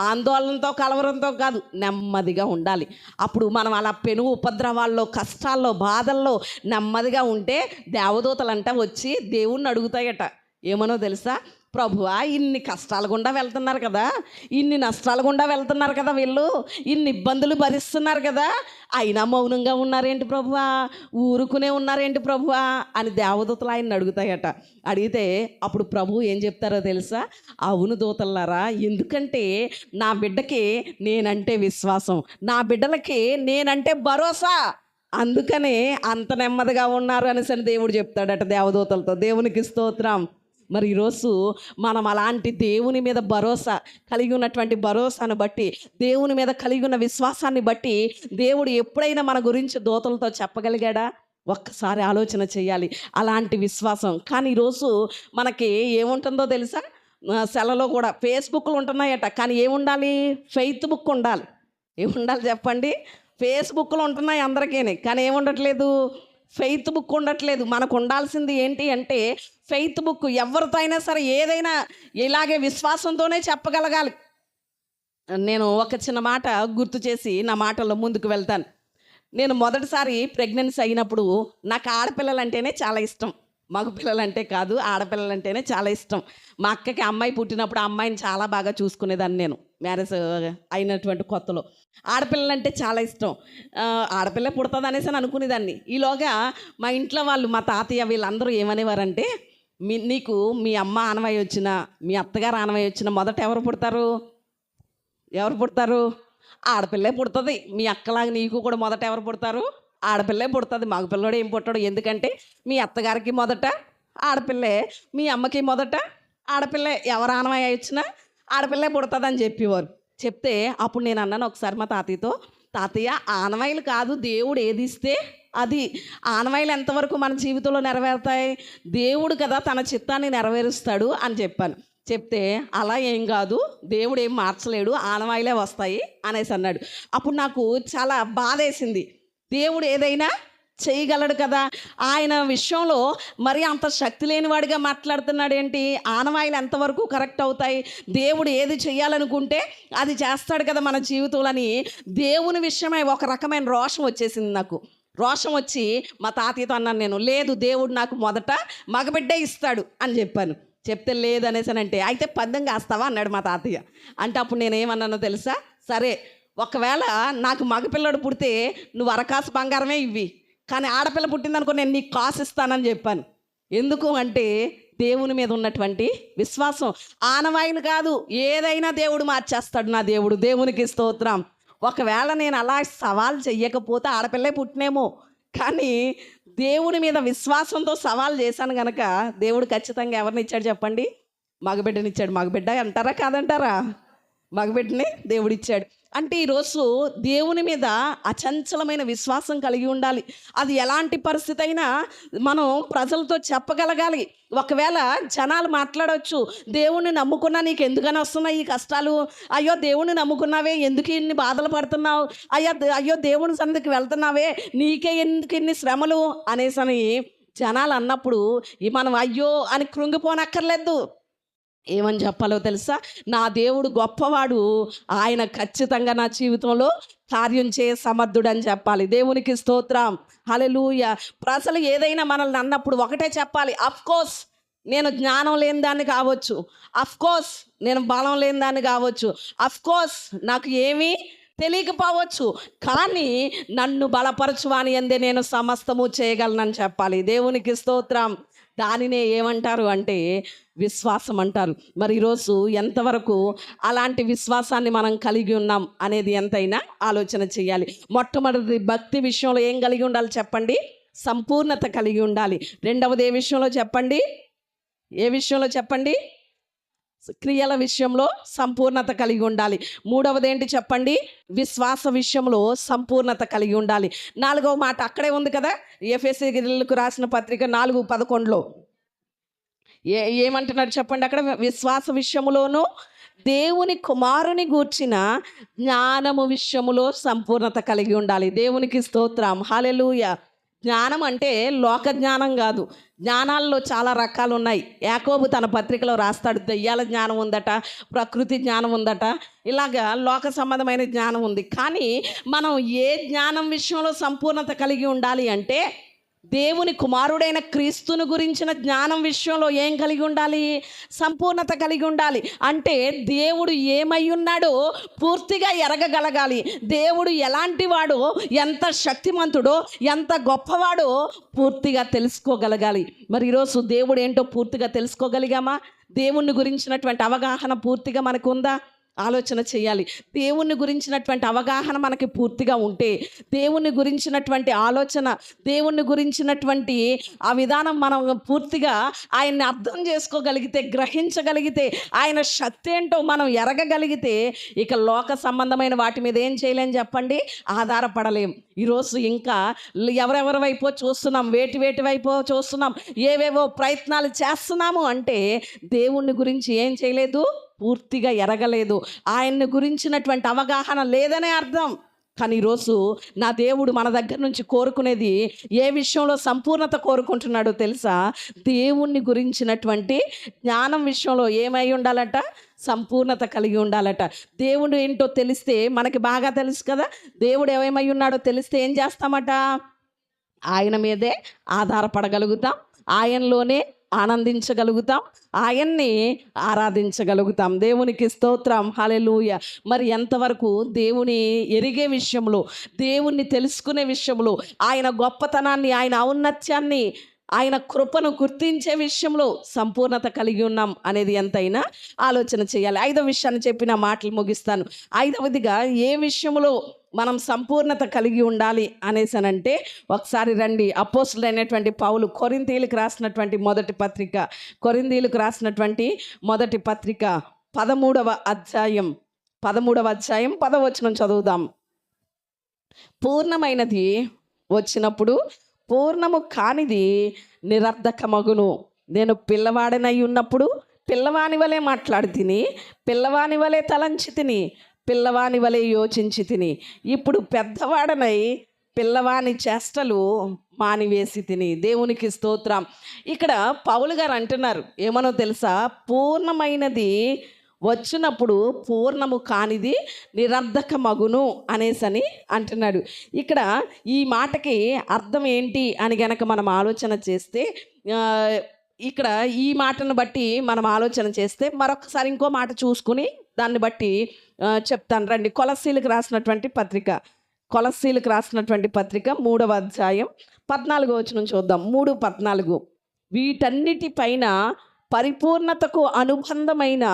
ఆందోళనతో కలవరంతో కాదు, నెమ్మదిగా ఉండాలి. అప్పుడు మనం అలా పెను ఉపద్రవాల్లో, కష్టాల్లో, బాధల్లో నెమ్మదిగా ఉంటే దేవదూతలంట వచ్చి దేవుణ్ణి అడుగుతాయట. ఏమనో తెలుసా? ప్రభువా, ఇన్ని కష్టాల గుండా వెళ్తున్నారు కదా, ఇన్ని నష్టాల గుండా వెళ్తున్నారు కదా, వీళ్ళు ఇన్ని ఇబ్బందులు భరిస్తున్నారు కదా, అయినా మౌనంగా ఉన్నారేంటి ప్రభువా, ఊరుకునే ఉన్నారేంటి ప్రభువా అని దేవదూతలు ఆయన్ని అడుగుతాయట. అడిగితే అప్పుడు ప్రభు ఏం చెప్తారో తెలుసా? అవును దూతలారా, ఎందుకంటే నా బిడ్డకి నేనంటే విశ్వాసం, నా బిడ్డలకి నేనంటే భరోసా, అందుకనే అంత నెమ్మదిగా ఉన్నారు అనేసి దేవుడు చెప్తాడట దేవదూతలతో. దేవునికి స్తోత్రం. మరి ఈరోజు మనం అలాంటి దేవుని మీద భరోసా కలిగి ఉన్నటువంటి భరోసాను బట్టి, దేవుని మీద కలిగి ఉన్న విశ్వాసాన్ని బట్టి దేవుడు ఎప్పుడైనా మన గురించి దూతలతో చెప్పగలిగాడా? ఒక్కసారి ఆలోచన చేయాలి. అలాంటి విశ్వాసం. కానీ ఈరోజు మనకి ఏముంటుందో తెలుసా? సెలలో కూడా ఫేస్బుక్లు ఉంటున్నాయట, కానీ ఏముండాలి? ఫెయిత్ బుక్ ఉండాలి. ఏముండాలి చెప్పండి? ఫేస్బుక్లు ఉంటున్నాయి అందరికీ, కానీ ఏముండట్లేదు? ఫెయిత్ బుక్ ఉండట్లేదు. మనకు ఉండాల్సింది ఏంటి అంటే ఫెయిత్ బుక్. ఎవరితో అయినా సరే ఏదైనా ఇలాగే విశ్వాసంతోనే చెప్పగలగాలి. నేను ఒక చిన్న మాట గుర్తు చేసి నా మాటల్లో ముందుకు వెళ్తాను. నేను మొదటిసారి ప్రెగ్నెన్సీ అయినప్పుడు నాకు ఆడపిల్లలంటేనే చాలా ఇష్టం, మగపిల్లలంటే కాదు, ఆడపిల్లలంటేనే చాలా ఇష్టం. మా అక్కకి అమ్మాయి పుట్టినప్పుడు ఆ అమ్మాయిని చాలా బాగా చూసుకునేదాన్ని. నేను మ్యారేజ్ అయినటువంటి కొత్తలో ఆడపిల్లలంటే చాలా ఇష్టం. ఆడపిల్ల పుడుతుంది అనేసి అని అనుకునేదాన్ని. ఈలోగా మా ఇంట్లో వాళ్ళు, మా తాతయ్య వీళ్ళందరూ ఏమనేవారంటే, నీకు మీ అమ్మ ఆనవాయి వచ్చినా, మీ అత్తగారు ఆనవాయి వచ్చినా మొదట ఎవరు పుడతారు? ఆడపిల్లే పుడుతుంది. మీ అక్కలాగా నీకు కూడా మొదట ఎవరు పుడతారు? ఆడపిల్లే పుడుతుంది. మగపిల్లడు ఏం పుట్టాడు? ఎందుకంటే మీ అత్తగారికి మొదట ఆడపిల్లే, మీ అమ్మకి మొదట ఆడపిల్లే, ఎవరు ఆనవాయి వచ్చినా ఆడపిల్లే పుడుతుంది అని చెప్పేవారు. చెప్తే అప్పుడు నేను అన్నాను ఒకసారి మా తాతయ్యతో, తాతయ్య, ఆనవాయిలు కాదు, దేవుడు ఏది ఇస్తే అది. ఆనవాయిలు ఎంతవరకు మన జీవితంలో నెరవేరుతాయి? దేవుడు కదా తన చిత్తాన్ని నెరవేరుస్తాడు అని చెప్పాను. చెప్తే అలా ఏం కాదు, దేవుడు ఏం మార్చలేడు, ఆనవాయిలే వస్తాయి అనేసి అన్నాడు. అప్పుడు నాకు చాలా బాధేసింది. దేవుడు ఏదైనా చేయగలడు కదా, ఆయన విషయంలో మరి అంత శక్తి లేనివాడిగా మాట్లాడుతున్నాడు ఏంటి? ఆనవాయిలు ఎంతవరకు కరెక్ట్ అవుతాయి? దేవుడు ఏది చేయాలనుకుంటే అది చేస్తాడు కదా మన జీవితంలోని. దేవుని విషయమై ఒక రకమైన రోషం వచ్చేసింది నాకు. రోషం వచ్చి మా తాతయ్యతో అన్నాను నేను, లేదు, దేవుడు నాకు మొదట మగబిడ్డే ఇస్తాడు అని చెప్పాను. చెప్తే లేదు అనేసానంటే, అయితే పందెం కాస్తావా అన్నాడు మా తాతయ్య. అంటే అప్పుడు నేనేమన్నానో తెలుసా? సరే, ఒకవేళ నాకు మగపిల్లడు పుడితే నువ్వు అరకాసు బంగారమే ఇవ్వి, కానీ ఆడపిల్ల పుట్టిందనుకో నేను నీకు కాసు ఇస్తానని చెప్పాను. ఎందుకు అంటే దేవుని మీద ఉన్నటువంటి విశ్వాసం. ఆనవాయిని కాదు, ఏదైనా దేవుడు మార్చేస్తాడు నా దేవుడు. దేవునికి స్తోత్రం. ఒకవేళ నేను అలా సవాల్ చెయ్యకపోతే ఆడపిల్లే పుట్టినేమో, కానీ దేవుని మీద విశ్వాసంతో సవాల్ చేశాను కనుక దేవుడు ఖచ్చితంగా ఎవరిని ఇచ్చాడు చెప్పండి? మగబిడ్డనిచ్చాడు. మగబిడ్డ అంటారా కాదంటారా? మగబిడ్డని దేవుడిచ్చాడు. అంటే ఈరోజు దేవుని మీద అచంచలమైన విశ్వాసం కలిగి ఉండాలి. అది ఎలాంటి పరిస్థితి అయినా మనం ప్రజలతో చెప్పగలగాలి. ఒకవేళ జనాలు మాట్లాడవచ్చు, దేవుణ్ణి నమ్ముకున్నా నీకు ఎందుకని వస్తున్నాయి ఈ కష్టాలు, అయ్యో దేవుణ్ణి నమ్ముకున్నావే ఎందుకు ఇన్ని బాధలు పడుతున్నావు, అయ్యో దేవుని సన్నిధికి వెళ్తున్నావే నీకే ఎందుకు ఇన్ని శ్రమలు అనేసని జనాలు అన్నప్పుడు మనం అయ్యో అని కృంగిపోనక్కర్లేదు. ఏమని చెప్పాలో తెలుసా? నా దేవుడు గొప్పవాడు, ఆయన ఖచ్చితంగా నా జీవితంలో కార్యం చేయ సమర్థుడు అని చెప్పాలి. దేవునికి స్తోత్రం. హల్లెలూయా. ప్రజలు ఏదైనా మనల్ని అన్నప్పుడు ఒకటే చెప్పాలి, అఫ్కోర్స్ నేను జ్ఞానం లేని దాన్ని కావచ్చు, అఫ్కోర్స్ నేను బలం లేని దాన్ని కావచ్చు, అఫ్కోర్స్ నాకు ఏమీ తెలియకపోవచ్చు, కానీ నన్ను బలపరచువాని యందే నేను సమస్తము చేయగలనని చెప్పాలి. దేవునికి స్తోత్రం. దానినే ఏమంటారు అంటే విశ్వాసం అంటారు. మరి ఈరోజు ఎంతవరకు అలాంటి విశ్వాసాన్ని మనం కలిగి ఉన్నాం అనేది ఎంతైనా ఆలోచన చేయాలి. మొట్టమొదటి భక్తి విషయంలో ఏం కలిగి ఉండాలి చెప్పండి? సంపూర్ణత కలిగి ఉండాలి. రెండవది ఏ విషయంలో చెప్పండి? ఏ విషయంలో చెప్పండి? క్రియల విషయంలో సంపూర్ణత కలిగి ఉండాలి. మూడవది ఏంటి చెప్పండి? విశ్వాస విషయంలో సంపూర్ణత కలిగి ఉండాలి. నాలుగవ మాట అక్కడే ఉంది కదా, ఎఫెసీయులకు రాసిన పత్రిక 4:11లో ఏమంటున్నారు చెప్పండి? అక్కడ విశ్వాస విషయములోను దేవుని కుమారుని గూర్చిన జ్ఞానము విషయములో సంపూర్ణత కలిగి ఉండాలి. దేవునికి స్తోత్రం, హల్లెలూయా. జ్ఞానం అంటే లోక జ్ఞానం కాదు. జ్ఞానాల్లో చాలా రకాలు ఉన్నాయి. యాకోబు తన పత్రికలో రాస్తాడు, దెయ్యాల జ్ఞానం ఉందట, ప్రకృతి జ్ఞానం ఉందట, ఇలాగా లోక సంబంధమైన జ్ఞానం ఉంది. కానీ మనం ఏ జ్ఞానం విషయంలో సంపూర్ణత కలిగి ఉండాలి అంటే దేవుని కుమారుడైన క్రీస్తుని గురించిన జ్ఞానం విషయంలో ఏం కలిగి ఉండాలి? సంపూర్ణత కలిగి ఉండాలి. అంటే దేవుడు ఏమై ఉన్నాడో పూర్తిగా ఎరగగలగాలి. దేవుడు ఎలాంటి వాడో, ఎంత శక్తిమంతుడో, ఎంత గొప్పవాడో పూర్తిగా తెలుసుకోగలగాలి. మరి ఈరోజు దేవుడు ఏంటో పూర్తిగా తెలుసుకోగలిగామా? దేవుణ్ణి గురించినటువంటి అవగాహన పూర్తిగా మనకు ఉందా? ఆలోచన చేయాలి. దేవుణ్ణి గురించినటువంటి అవగాహన మనకి పూర్తిగా ఉంటే, దేవుణ్ణి గురించినటువంటి ఆలోచన, దేవుణ్ణి గురించినటువంటి ఆ విధానం మనం పూర్తిగా ఆయన్ని అర్థం చేసుకోగలిగితే, గ్రహించగలిగితే, ఆయన శక్తి ఏంటో మనం ఎరగగలిగితే, ఇక లోక సంబంధమైన వాటి మీద ఏం చేయలేం చెప్పండి? ఆధారపడలేం. ఈరోజు ఇంకా ఎవరెవరి వైపో చూస్తున్నాం, వేటి వైపో చూస్తున్నాం, ఏవేవో ప్రయత్నాలు చేస్తున్నాము అంటే దేవుణ్ణి గురించి ఏం చేయలేదు, పూర్తిగా ఎరగలేదు, ఆయన్ని గురించినటువంటి అవగాహన లేదనే అర్థం. కానీ ఈరోజు నా దేవుడు మన దగ్గర నుంచి కోరుకునేది ఏ విషయంలో సంపూర్ణత కోరుకుంటున్నాడో తెలుసా? దేవుణ్ణి గురించినటువంటి జ్ఞానం విషయంలో ఏమై ఉండాలట? సంపూర్ణత కలిగి ఉండాలట. దేవుడు ఏంటో తెలిస్తే మనకి బాగా తెలుసు కదా. దేవుడు ఏమై ఉన్నాడో తెలిస్తే ఏం చేస్తామట? ఆయన మీదే ఆధారపడగలుగుతాం, ఆయనలోనే ఆనందించగలుగుతాం, ఆయన్ని ఆరాధించగలుగుతాం. దేవునికి స్తోత్రం, హల్లెలూయా. మరి ఎంతవరకు దేవుని ఎరిగే విషయంలో, దేవుణ్ణి తెలుసుకునే విషయంలో, ఆయన గొప్పతనాన్ని, ఆయన ఔన్నత్యాన్ని, ఆయన కృపను గుర్తించే విషయంలో సంపూర్ణత కలిగి ఉన్నాం అనేది ఎంతైనా ఆలోచన చేయాలి. ఐదవ విషయాన్ని చెప్పిన మాటలు ముగిస్తాను. ఐదవదిగా ఏ విషయంలో మనం సంపూర్ణత కలిగి ఉండాలి అనేసనంటే, ఒకసారి రండి, అపోస్తులైనటువంటి పౌలు కొరింథీయులకు రాసినటువంటి మొదటి పత్రిక, 13వ అధ్యాయం 10వ వచనం చదువుదాం. పూర్ణమైనది వచ్చినప్పుడు పూర్ణము కానిది నిరర్ధకమగును. నేను పిల్లవాడనై ఉన్నప్పుడు పిల్లవాని వలె మాట్లాడి తిని, పిల్లవాని వలె తలంచి తిని, పిల్లవాని వలె యోచించి తిని, ఇప్పుడు పెద్దవాడనై పిల్లవాని చేష్టలు మానివేసి తిని. దేవునికి స్తోత్రం. ఇక్కడ పౌలు గారు అంటున్నారు ఏమనో తెలుసా? పూర్ణమైనది వచ్చినప్పుడు పూర్ణము కానిది నిరర్ధకమగును అనేసని అంటున్నాడు. ఇక్కడ ఈ మాటకి అర్థం ఏంటి అని గనక మనం ఆలోచన చేస్తే, ఇక్కడ ఈ మాటను బట్టి మనం ఆలోచన చేస్తే మరొకసారి ఇంకో మాట చూసుకుని దాన్ని బట్టి చెప్తాను రండి. కొలస్సీలకు రాసినటువంటి పత్రిక 3వ అధ్యాయం 14వ వచనం చూద్దాం. 3:14. వీటన్నిటిపైన పరిపూర్ణతకు అనుబంధమైన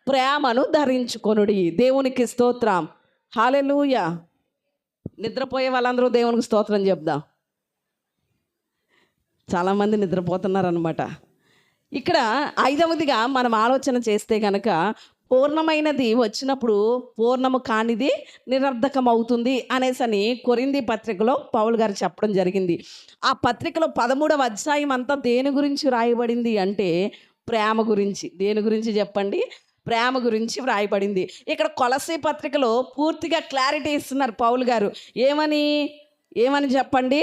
ప్రేమను ధరించుకొనుడి. దేవునికి స్తోత్రం, హల్లెలూయా. నిద్రపోయే వాళ్ళందరూ దేవునికి స్తోత్రం చెప్దాం. చాలామంది నిద్రపోతున్నారనమాట. ఇక్కడ ఐదవదిగా మనం ఆలోచన చేస్తే కనుక, పూర్ణమైనది వచ్చినప్పుడు పూర్ణము కానిది నిరర్ధకం అవుతుంది అనేసని కొరింథీ పత్రికలో పౌలు గారు చెప్పడం జరిగింది. ఆ పత్రికలో 13వ అధ్యాయం అంతా దేని గురించి రాయబడింది అంటే ప్రేమ గురించి. దేని గురించి చెప్పండి? ప్రేమ గురించి వ్రాయబడింది. ఇక్కడ కొలస్సీ పత్రికలో పూర్తిగా క్లారిటీ ఇస్తున్నారు పౌలు గారు. ఏమని చెప్పండి?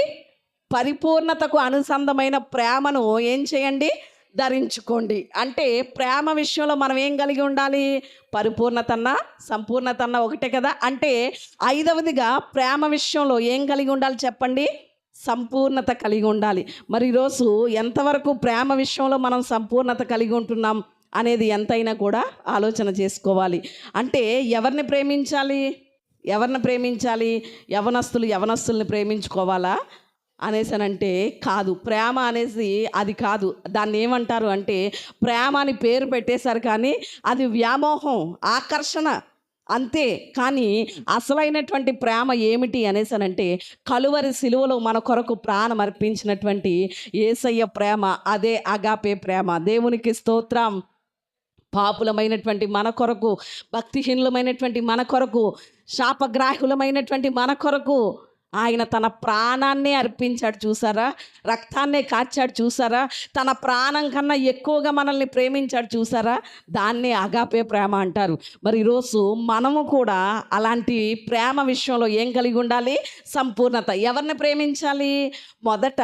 పరిపూర్ణతకు అనుసంధమైన ప్రేమను ఏం చేయండి? ధరించుకోండి. అంటే ప్రేమ విషయంలో మనం ఏం కలిగి ఉండాలి? పరిపూర్ణతన్నా సంపూర్ణతన్నా ఒకటే కదా. అంటే ఐదవదిగా ప్రేమ విషయంలో ఏం కలిగి ఉండాలి చెప్పండి? సంపూర్ణత కలిగి ఉండాలి. మరి ఈరోజు ఎంతవరకు ప్రేమ విషయంలో మనం సంపూర్ణత కలిగి ఉంటున్నాం అనేది ఎంతైనా కూడా ఆలోచన చేసుకోవాలి. అంటే ఎవరిని ప్రేమించాలి? యవనస్తుల్ని ప్రేమించుకోవాలా అనేసనంటే కాదు. ప్రేమ అనేసి అది కాదు. దాన్ని ఏమంటారు అంటే, ప్రేమ అని పేరు పెట్టేశారు కానీ అది వ్యామోహం, ఆకర్షణ అంతే. కానీ అసలైనటువంటి ప్రేమ ఏమిటి అనేసనంటే, కలువరి సిలువలో మన కొరకు ప్రాణం అర్పించినటువంటి యేసయ్య ప్రేమ, అదే అగాపే ప్రేమ. దేవునికి స్తోత్రం. పాపులమైనటువంటి మన కొరకు, భక్తిహీనులమైనటువంటి మన కొరకు, శాపగ్రాహులమైనటువంటి మన కొరకు ఆయన తన ప్రాణాన్నే అర్పించాడు చూసారా, రక్తాన్నే కార్చాడు చూసారా, తన ప్రాణం కన్నా ఎక్కువగా మనల్ని ప్రేమించాడు చూసారా, దాన్నే అగాపే ప్రేమ అంటారు. మరి ఈరోజు మనము కూడా అలాంటి ప్రేమ విషయంలో ఏం కలిగి ఉండాలి? సంపూర్ణత. ఎవరిని ప్రేమించాలి? మొదట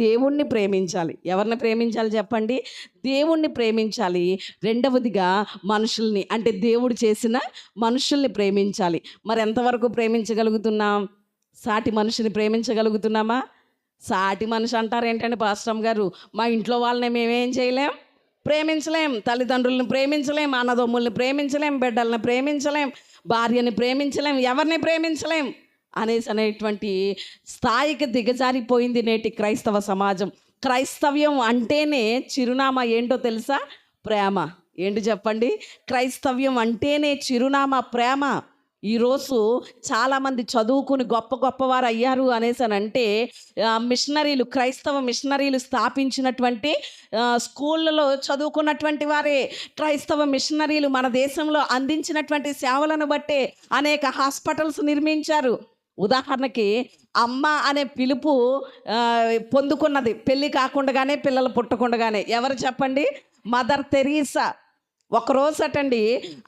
దేవుణ్ణి ప్రేమించాలి. ఎవరిని ప్రేమించాలి చెప్పండి? దేవుణ్ణి ప్రేమించాలి. రెండవదిగా మనుషుల్ని, అంటే దేవుడు చేసిన మనుషుల్ని ప్రేమించాలి. మరి ఎంతవరకు ప్రేమించగలుగుతున్నాం? సాటి మనిషిని ప్రేమించగలుగుతున్నామా? సాటి మనిషి అంటారు ఏంటండి పాస్టమ్ గారు, మా ఇంట్లో వాళ్ళని మేమేం చేయలేం, ప్రేమించలేం, తల్లిదండ్రులను ప్రేమించలేం, అన్నదమ్ముల్ని ప్రేమించలేం, బిడ్డల్ని ప్రేమించలేం, భార్యని ప్రేమించలేం, ఎవరిని ప్రేమించలేం అనేటువంటి స్థాయికి దిగజారిపోయింది నేటి క్రైస్తవ సమాజం. క్రైస్తవ్యం అంటేనే చిరునామా ఏంటో తెలుసా? ప్రేమ. ఏంటి చెప్పండి? క్రైస్తవ్యం అంటేనే చిరునామా ప్రేమ. ఈరోజు చాలామంది చదువుకుని గొప్పవారు అయ్యారు అనేసి అని అంటే మిషనరీలు, క్రైస్తవ మిషనరీలు స్థాపించినటువంటి స్కూళ్ళలో చదువుకున్నటువంటి వారే. క్రైస్తవ మిషనరీలు మన దేశంలో అందించినటువంటి సేవలను బట్టే అనేక హాస్పిటల్స్ నిర్మించారు. ఉదాహరణకి అమ్మ అనే పిలుపు పొందుకున్నది పెళ్ళి కాకుండానే, పిల్లలు పుట్టకుండానే. ఎవరు చెప్పండి? Mother Teresa. ఒకరోజు అటండి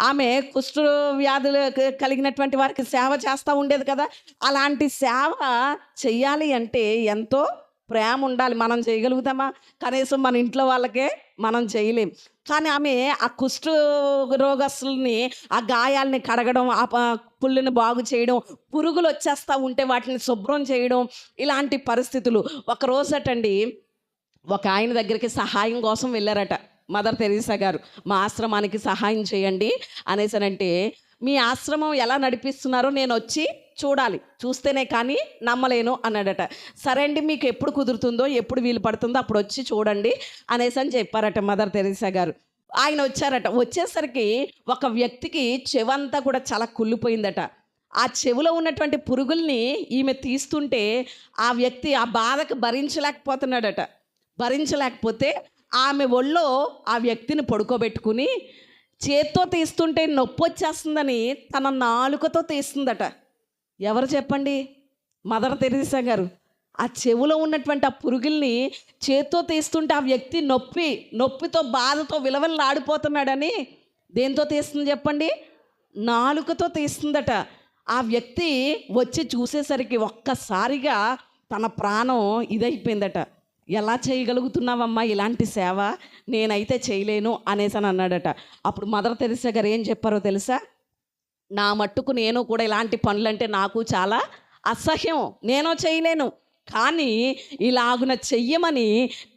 ఆమె కుష్ఠ వ్యాధులు కలిగినటువంటి వారికి సేవ చేస్తూ ఉండేది కదా. అలాంటి సేవ చెయ్యాలి అంటే ఎంతో ప్రేమ ఉండాలి. మనం చేయగలుగుతామా? కనీసం మన ఇంట్లో వాళ్ళకే మనం చేయలేం. కానీ ఆమె ఆ కుష్ఠ రోగస్తుల్ని, ఆ గాయాలని కడగడం, ఆ పుళ్ళని బాగు చేయడం, పురుగులు వచ్చేస్తూ ఉంటే వాటిని శుభ్రం చేయడం, ఇలాంటి పరిస్థితులు. ఒకరోజు అటండి ఒక ఆయన దగ్గరికి సహాయం కోసం వెళ్ళారట మదర్ తెరీసా గారు. మా ఆశ్రమానికి సహాయం చేయండి అనేసనంటే, మీ ఆశ్రమం ఎలా నడిపిస్తున్నారో నేను వచ్చి చూడాలి, చూస్తేనే కానీ నమ్మలేను అన్నాడట. సరే అండి, మీకు ఎప్పుడు కుదురుతుందో, ఎప్పుడు వీలు పడుతుందో అప్పుడు వచ్చి చూడండి అనేసి చెప్పారట మదర్ తెరీసా గారు. ఆయన వచ్చారట. వచ్చేసరికి ఒక వ్యక్తికి చెవంతా కూడా చాలా కుళ్ళిపోయిందట. ఆ చెవిలో ఉన్నటువంటి పురుగుల్ని ఈమె తీస్తుంటే ఆ వ్యక్తి ఆ బాధకు భరించలేకపోతున్నాడట. భరించలేకపోతే ఆమె ఒళ్ళో ఆ వ్యక్తిని పడుకోబెట్టుకుని చేత్తో తీస్తుంటే నొప్పి వచ్చేస్తుందని తన నాలుకతో తీస్తుందట. ఎవరు చెప్పండి? మదర్ తెరీసా గారు. ఆ చెవులో ఉన్నటువంటి ఆ పురుగుల్ని చేత్తో తీస్తుంటే ఆ వ్యక్తి నొప్పితో బాధతో విలవెల్లాడిపోతున్నాడని దేంతో తీస్తుంది చెప్పండి? నాలుకతో తీస్తుందట. ఆ వ్యక్తి వచ్చి చూసేసరికి ఒక్కసారిగా తన ప్రాణం ఇదైపోయిందట. ఎలా చేయగలుగుతున్నావమ్మా ఇలాంటి సేవ? నేనైతే చేయలేను అనేసి అని అన్నాడట. అప్పుడు మదర్ తెరీసా గారు ఏం చెప్పారో తెలుసా? నా మట్టుకు నేను కూడా ఇలాంటి పనులంటే నాకు చాలా అసహ్యం, నేను చేయలేను, కానీ ఇలాగున చెయ్యమని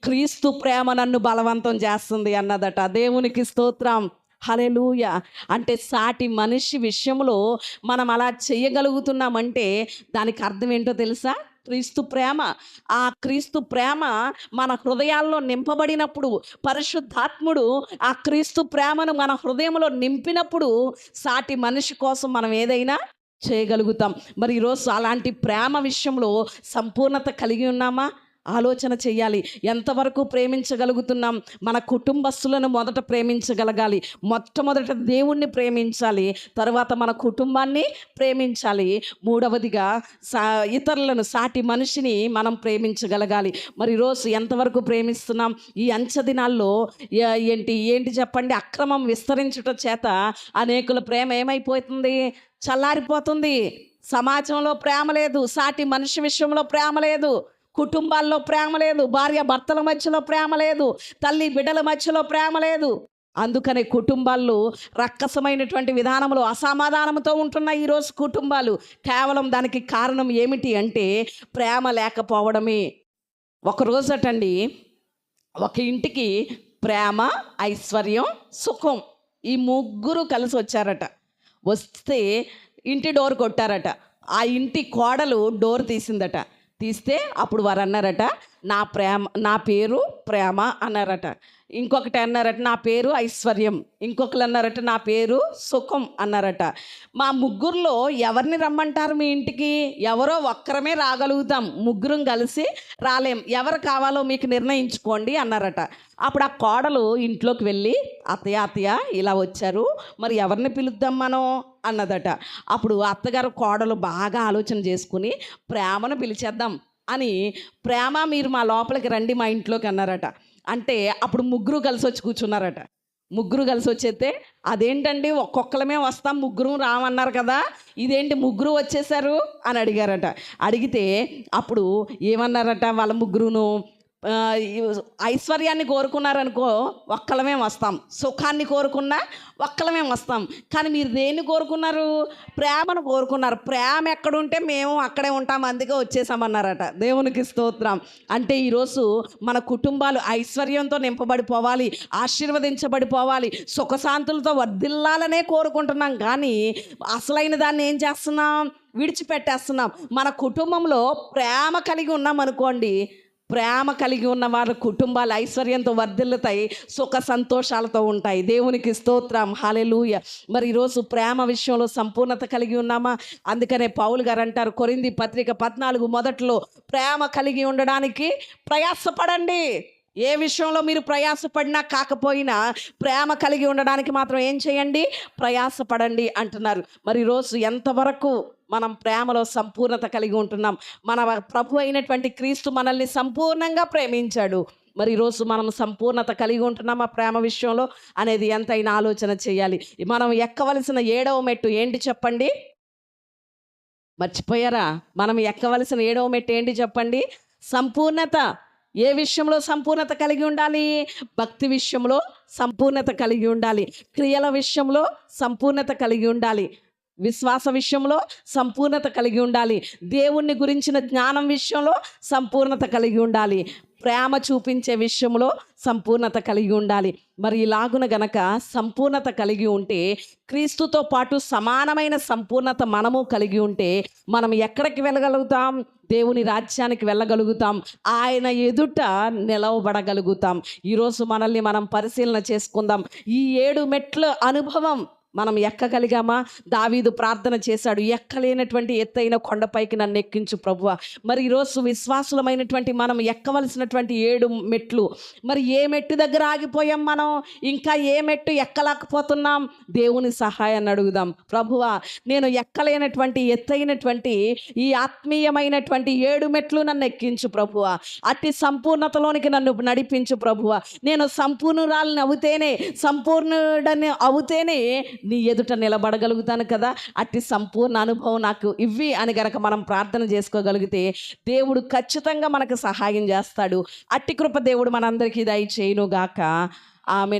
క్రీస్తు ప్రేమ నన్ను బలవంతం చేస్తుంది అన్నదట. దేవునికి స్తోత్రం, హల్లెలూయా. అంటే సాటి మనిషి విషయంలో మనం అలా చేయగలుగుతున్నామంటే దానికి అర్థం ఏంటో తెలుసా? క్రీస్తు ప్రేమ. ఆ క్రీస్తు ప్రేమ మన హృదయాల్లో నింపబడినప్పుడు, పరిశుద్ధాత్ముడు ఆ క్రీస్తు ప్రేమను మన హృదయంలో నింపినప్పుడు సాటి మనిషి కోసం మనం ఏదైనా చేయగలుగుతాం. మరి ఈరోజు అలాంటి ప్రేమ విషయంలో సంపూర్ణత కలిగి ఉన్నామా? ఆలోచన చెయ్యాలి. ఎంతవరకు ప్రేమించగలుగుతున్నాం? మన కుటుంబస్తులను మొదట ప్రేమించగలగాలి. మొట్టమొదట దేవుణ్ణి ప్రేమించాలి, తర్వాత మన కుటుంబాన్ని ప్రేమించాలి. మూడవదిగా ఇతరులను, సాటి మనిషిని మనం ప్రేమించగలగాలి. మరి ఈరోజు ఎంతవరకు ప్రేమిస్తున్నాం? ఈ అంచె దినాల్లో ఏంటి చెప్పండి? అక్రమం విస్తరించుట చేత అనేకుల ప్రేమ ఏమైపోతుంది? చల్లారిపోతుంది. సమాజంలో ప్రేమ లేదు, సాటి మనిషి విషయంలో ప్రేమ లేదు, కుటుంబాల్లో ప్రేమ లేదు, భార్య భర్తల మధ్యలో ప్రేమ లేదు, తల్లి బిడ్డల మధ్యలో ప్రేమ లేదు. అందుకనే కుటుంబాల్లో రక్కసమైనటువంటి విధానంలో అసమాధానంతో ఉంటున్నాయి ఈరోజు కుటుంబాలు. కేవలం దానికి కారణం ఏమిటి అంటే ప్రేమ లేకపోవడమే. ఒకరోజు అటండి ఒక ఇంటికి ప్రేమ, ఐశ్వర్యం, సుఖం ఈ ముగ్గురు కలిసి వచ్చారట. వస్తే ఇంటి డోర్ కొట్టారట. ఆ ఇంటి కోడలు డోర్ తీసిందట. తీస్తే అప్పుడు వారు అన్నారట, నా పేరు ప్రేమ అన్నారట. ఇంకొకటి అన్నారట, నా పేరు ఐశ్వర్యం. ఇంకొకరు అన్నారట, నా పేరు సుఖం అన్నారట. మా ముగ్గురులో ఎవరిని రమ్మంటారు మీ ఇంటికి? ఎవరో ఒక్కరమే రాగలుగుతాం, ముగ్గురం కలిసి రాలేం. ఎవరు కావాలో మీకు నిర్ణయించుకోండి అన్నారట. అప్పుడు ఆ కోడలు ఇంట్లోకి వెళ్ళి, అత్తయ్య అత్తయ్య ఇలా వచ్చారు, మరి ఎవరిని పిలుద్దాం మనం అన్నదట. అప్పుడు అత్తగారు కోడలు బాగా ఆలోచన చేసుకుని, ప్రేమను పిలిచేద్దాం అని, ప్రేమ మీరు మా లోపలికి రండి మా ఇంట్లోకి అన్నారట. అంటే అప్పుడు ముగ్గురు కలిసి వచ్చి కూర్చున్నారట. ముగ్గురు కలిసి వచ్చేస్తే, అదేంటండి ఒక్కొక్కలమే వస్తాం ముగ్గురు రామన్నారు కదా, ఇదేంటి ముగ్గురు వచ్చేసారు అని అడిగారట. అడిగితే అప్పుడు ఏమన్నారట వాళ్ళ ముగ్గురును, ఐశ్వర్యాన్ని కోరుకున్నారనుకో ఒక్కలమే వస్తాం, సుఖాన్ని కోరుకున్నా ఒక్కలమే వస్తాం, కానీ మీరు దేన్ని కోరుకున్నారు? ప్రేమను కోరుకున్నారు. ప్రేమ ఎక్కడుంటే మేము అక్కడే ఉంటాం, అందుకే వచ్చేసామన్నారట. దేవునికి స్తోత్రం. అంటే ఈరోజు మన కుటుంబాలు ఐశ్వర్యంతో నింపబడిపోవాలి, ఆశీర్వదించబడిపోవాలి, సుఖశాంతులతో వర్ధిల్లాలనే కోరుకుంటున్నాం, కానీ అసలైన దాన్ని ఏం చేస్తున్నాం? విడిచిపెట్టేస్తున్నాం. మన కుటుంబంలో ప్రేమ కలిగి ఉన్నాం అనుకోండి, ప్రేమ కలిగి ఉన్న వారి కుటుంబాలు ఐశ్వర్యంతో వర్ధిల్లుతాయి, సుఖ సంతోషాలతో ఉంటాయి. దేవునికి స్తోత్రం, హల్లెలూయా. మరి ఈరోజు ప్రేమ విషయంలో సంపూర్ణత కలిగి ఉన్నామా? అందుకనే పౌలు గారు అంటారు కొరింథీ పత్రిక 14 మొదట్లో, ప్రేమ కలిగి ఉండడానికి ప్రయాసపడండి. ఏ విషయంలో మీరు ప్రయాసపడినా కాకపోయినా ప్రేమ కలిగి ఉండడానికి మాత్రం ఏం చేయండి? ప్రయాసపడండి అంటున్నారు. మరి ఈరోజు ఎంతవరకు మనం ప్రేమలో సంపూర్ణత కలిగి ఉంటున్నాం? మన ప్రభు అయినటువంటి క్రీస్తు మనల్ని సంపూర్ణంగా ప్రేమించాడు. మరి ఈరోజు మనం సంపూర్ణత కలిగి ఉంటున్నామా ప్రేమ విషయంలో అనేది ఎంతైనా ఆలోచన చేయాలి. మనం ఎక్కవలసిన 7వ మెట్టు ఏంటి చెప్పండి? మర్చిపోయారా? మనం ఎక్కవలసిన 7వ మెట్టు ఏంటి చెప్పండి? సంపూర్ణత. ఏ విషయంలో సంపూర్ణత కలిగి ఉండాలి? భక్తి విషయంలో సంపూర్ణత కలిగి ఉండాలి, క్రియల విషయంలో సంపూర్ణత కలిగి ఉండాలి, విశ్వాస విషయంలో సంపూర్ణత కలిగి ఉండాలి, దేవుణ్ణి గురించిన జ్ఞానం విషయంలో సంపూర్ణత కలిగి ఉండాలి, ప్రేమ చూపించే విషయంలో సంపూర్ణత కలిగి ఉండాలి. మరి ఇలాగున గనక సంపూర్ణత కలిగి ఉంటే, క్రీస్తుతో పాటు సమానమైన సంపూర్ణత మనము కలిగి ఉంటే, మనం ఎక్కడికి వెళ్ళగలుగుతాం? దేవుని రాజ్యానికి వెళ్ళగలుగుతాం, ఆయన ఎదుట నిలవబడగలుగుతాం. ఈరోజు మనల్ని మనం పరిశీలన చేసుకుందాం. ఈ 7 మెట్ల అనుభవం మనం ఎక్కగలిగామా? దావీదు ప్రార్థన చేశాడు, ఎక్కలేనటువంటి ఎత్తైన కొండపైకి నన్ను ఎక్కించు ప్రభువా. మరి ఈరోజు విశ్వాసులమైనటువంటి మనం ఎక్కవలసినటువంటి 7 మెట్లు, మరి ఏ మెట్టు దగ్గర ఆగిపోయాం మనం? ఇంకా ఏ మెట్టు ఎక్కలేకపోతున్నాం? దేవుని సహాయాన్ని అడుగుదాం. ప్రభువా, నేను ఎక్కలేనటువంటి ఎత్తైనటువంటి ఈ ఆత్మీయమైనటువంటి 7 మెట్లు నన్ను ఎక్కించు ప్రభువా. అట్టి సంపూర్ణతలోనికి నన్ను నడిపించు ప్రభువా. నేను సంపూర్ణురాలని అవుతేనే, సంపూర్ణుడని అవుతేనే నీ ఎదుట నిలబడగలుగుతాను కదా. అట్టి సంపూర్ణ అనుభవం నాకు ఇవ్వి అని గనక మనం ప్రార్థన చేసుకోగలిగితే దేవుడు ఖచ్చితంగా మనకు సహాయం చేస్తాడు. అట్టి కృప దేవుడు మనందరికీ దయచేయును గాక. ఆమేన్.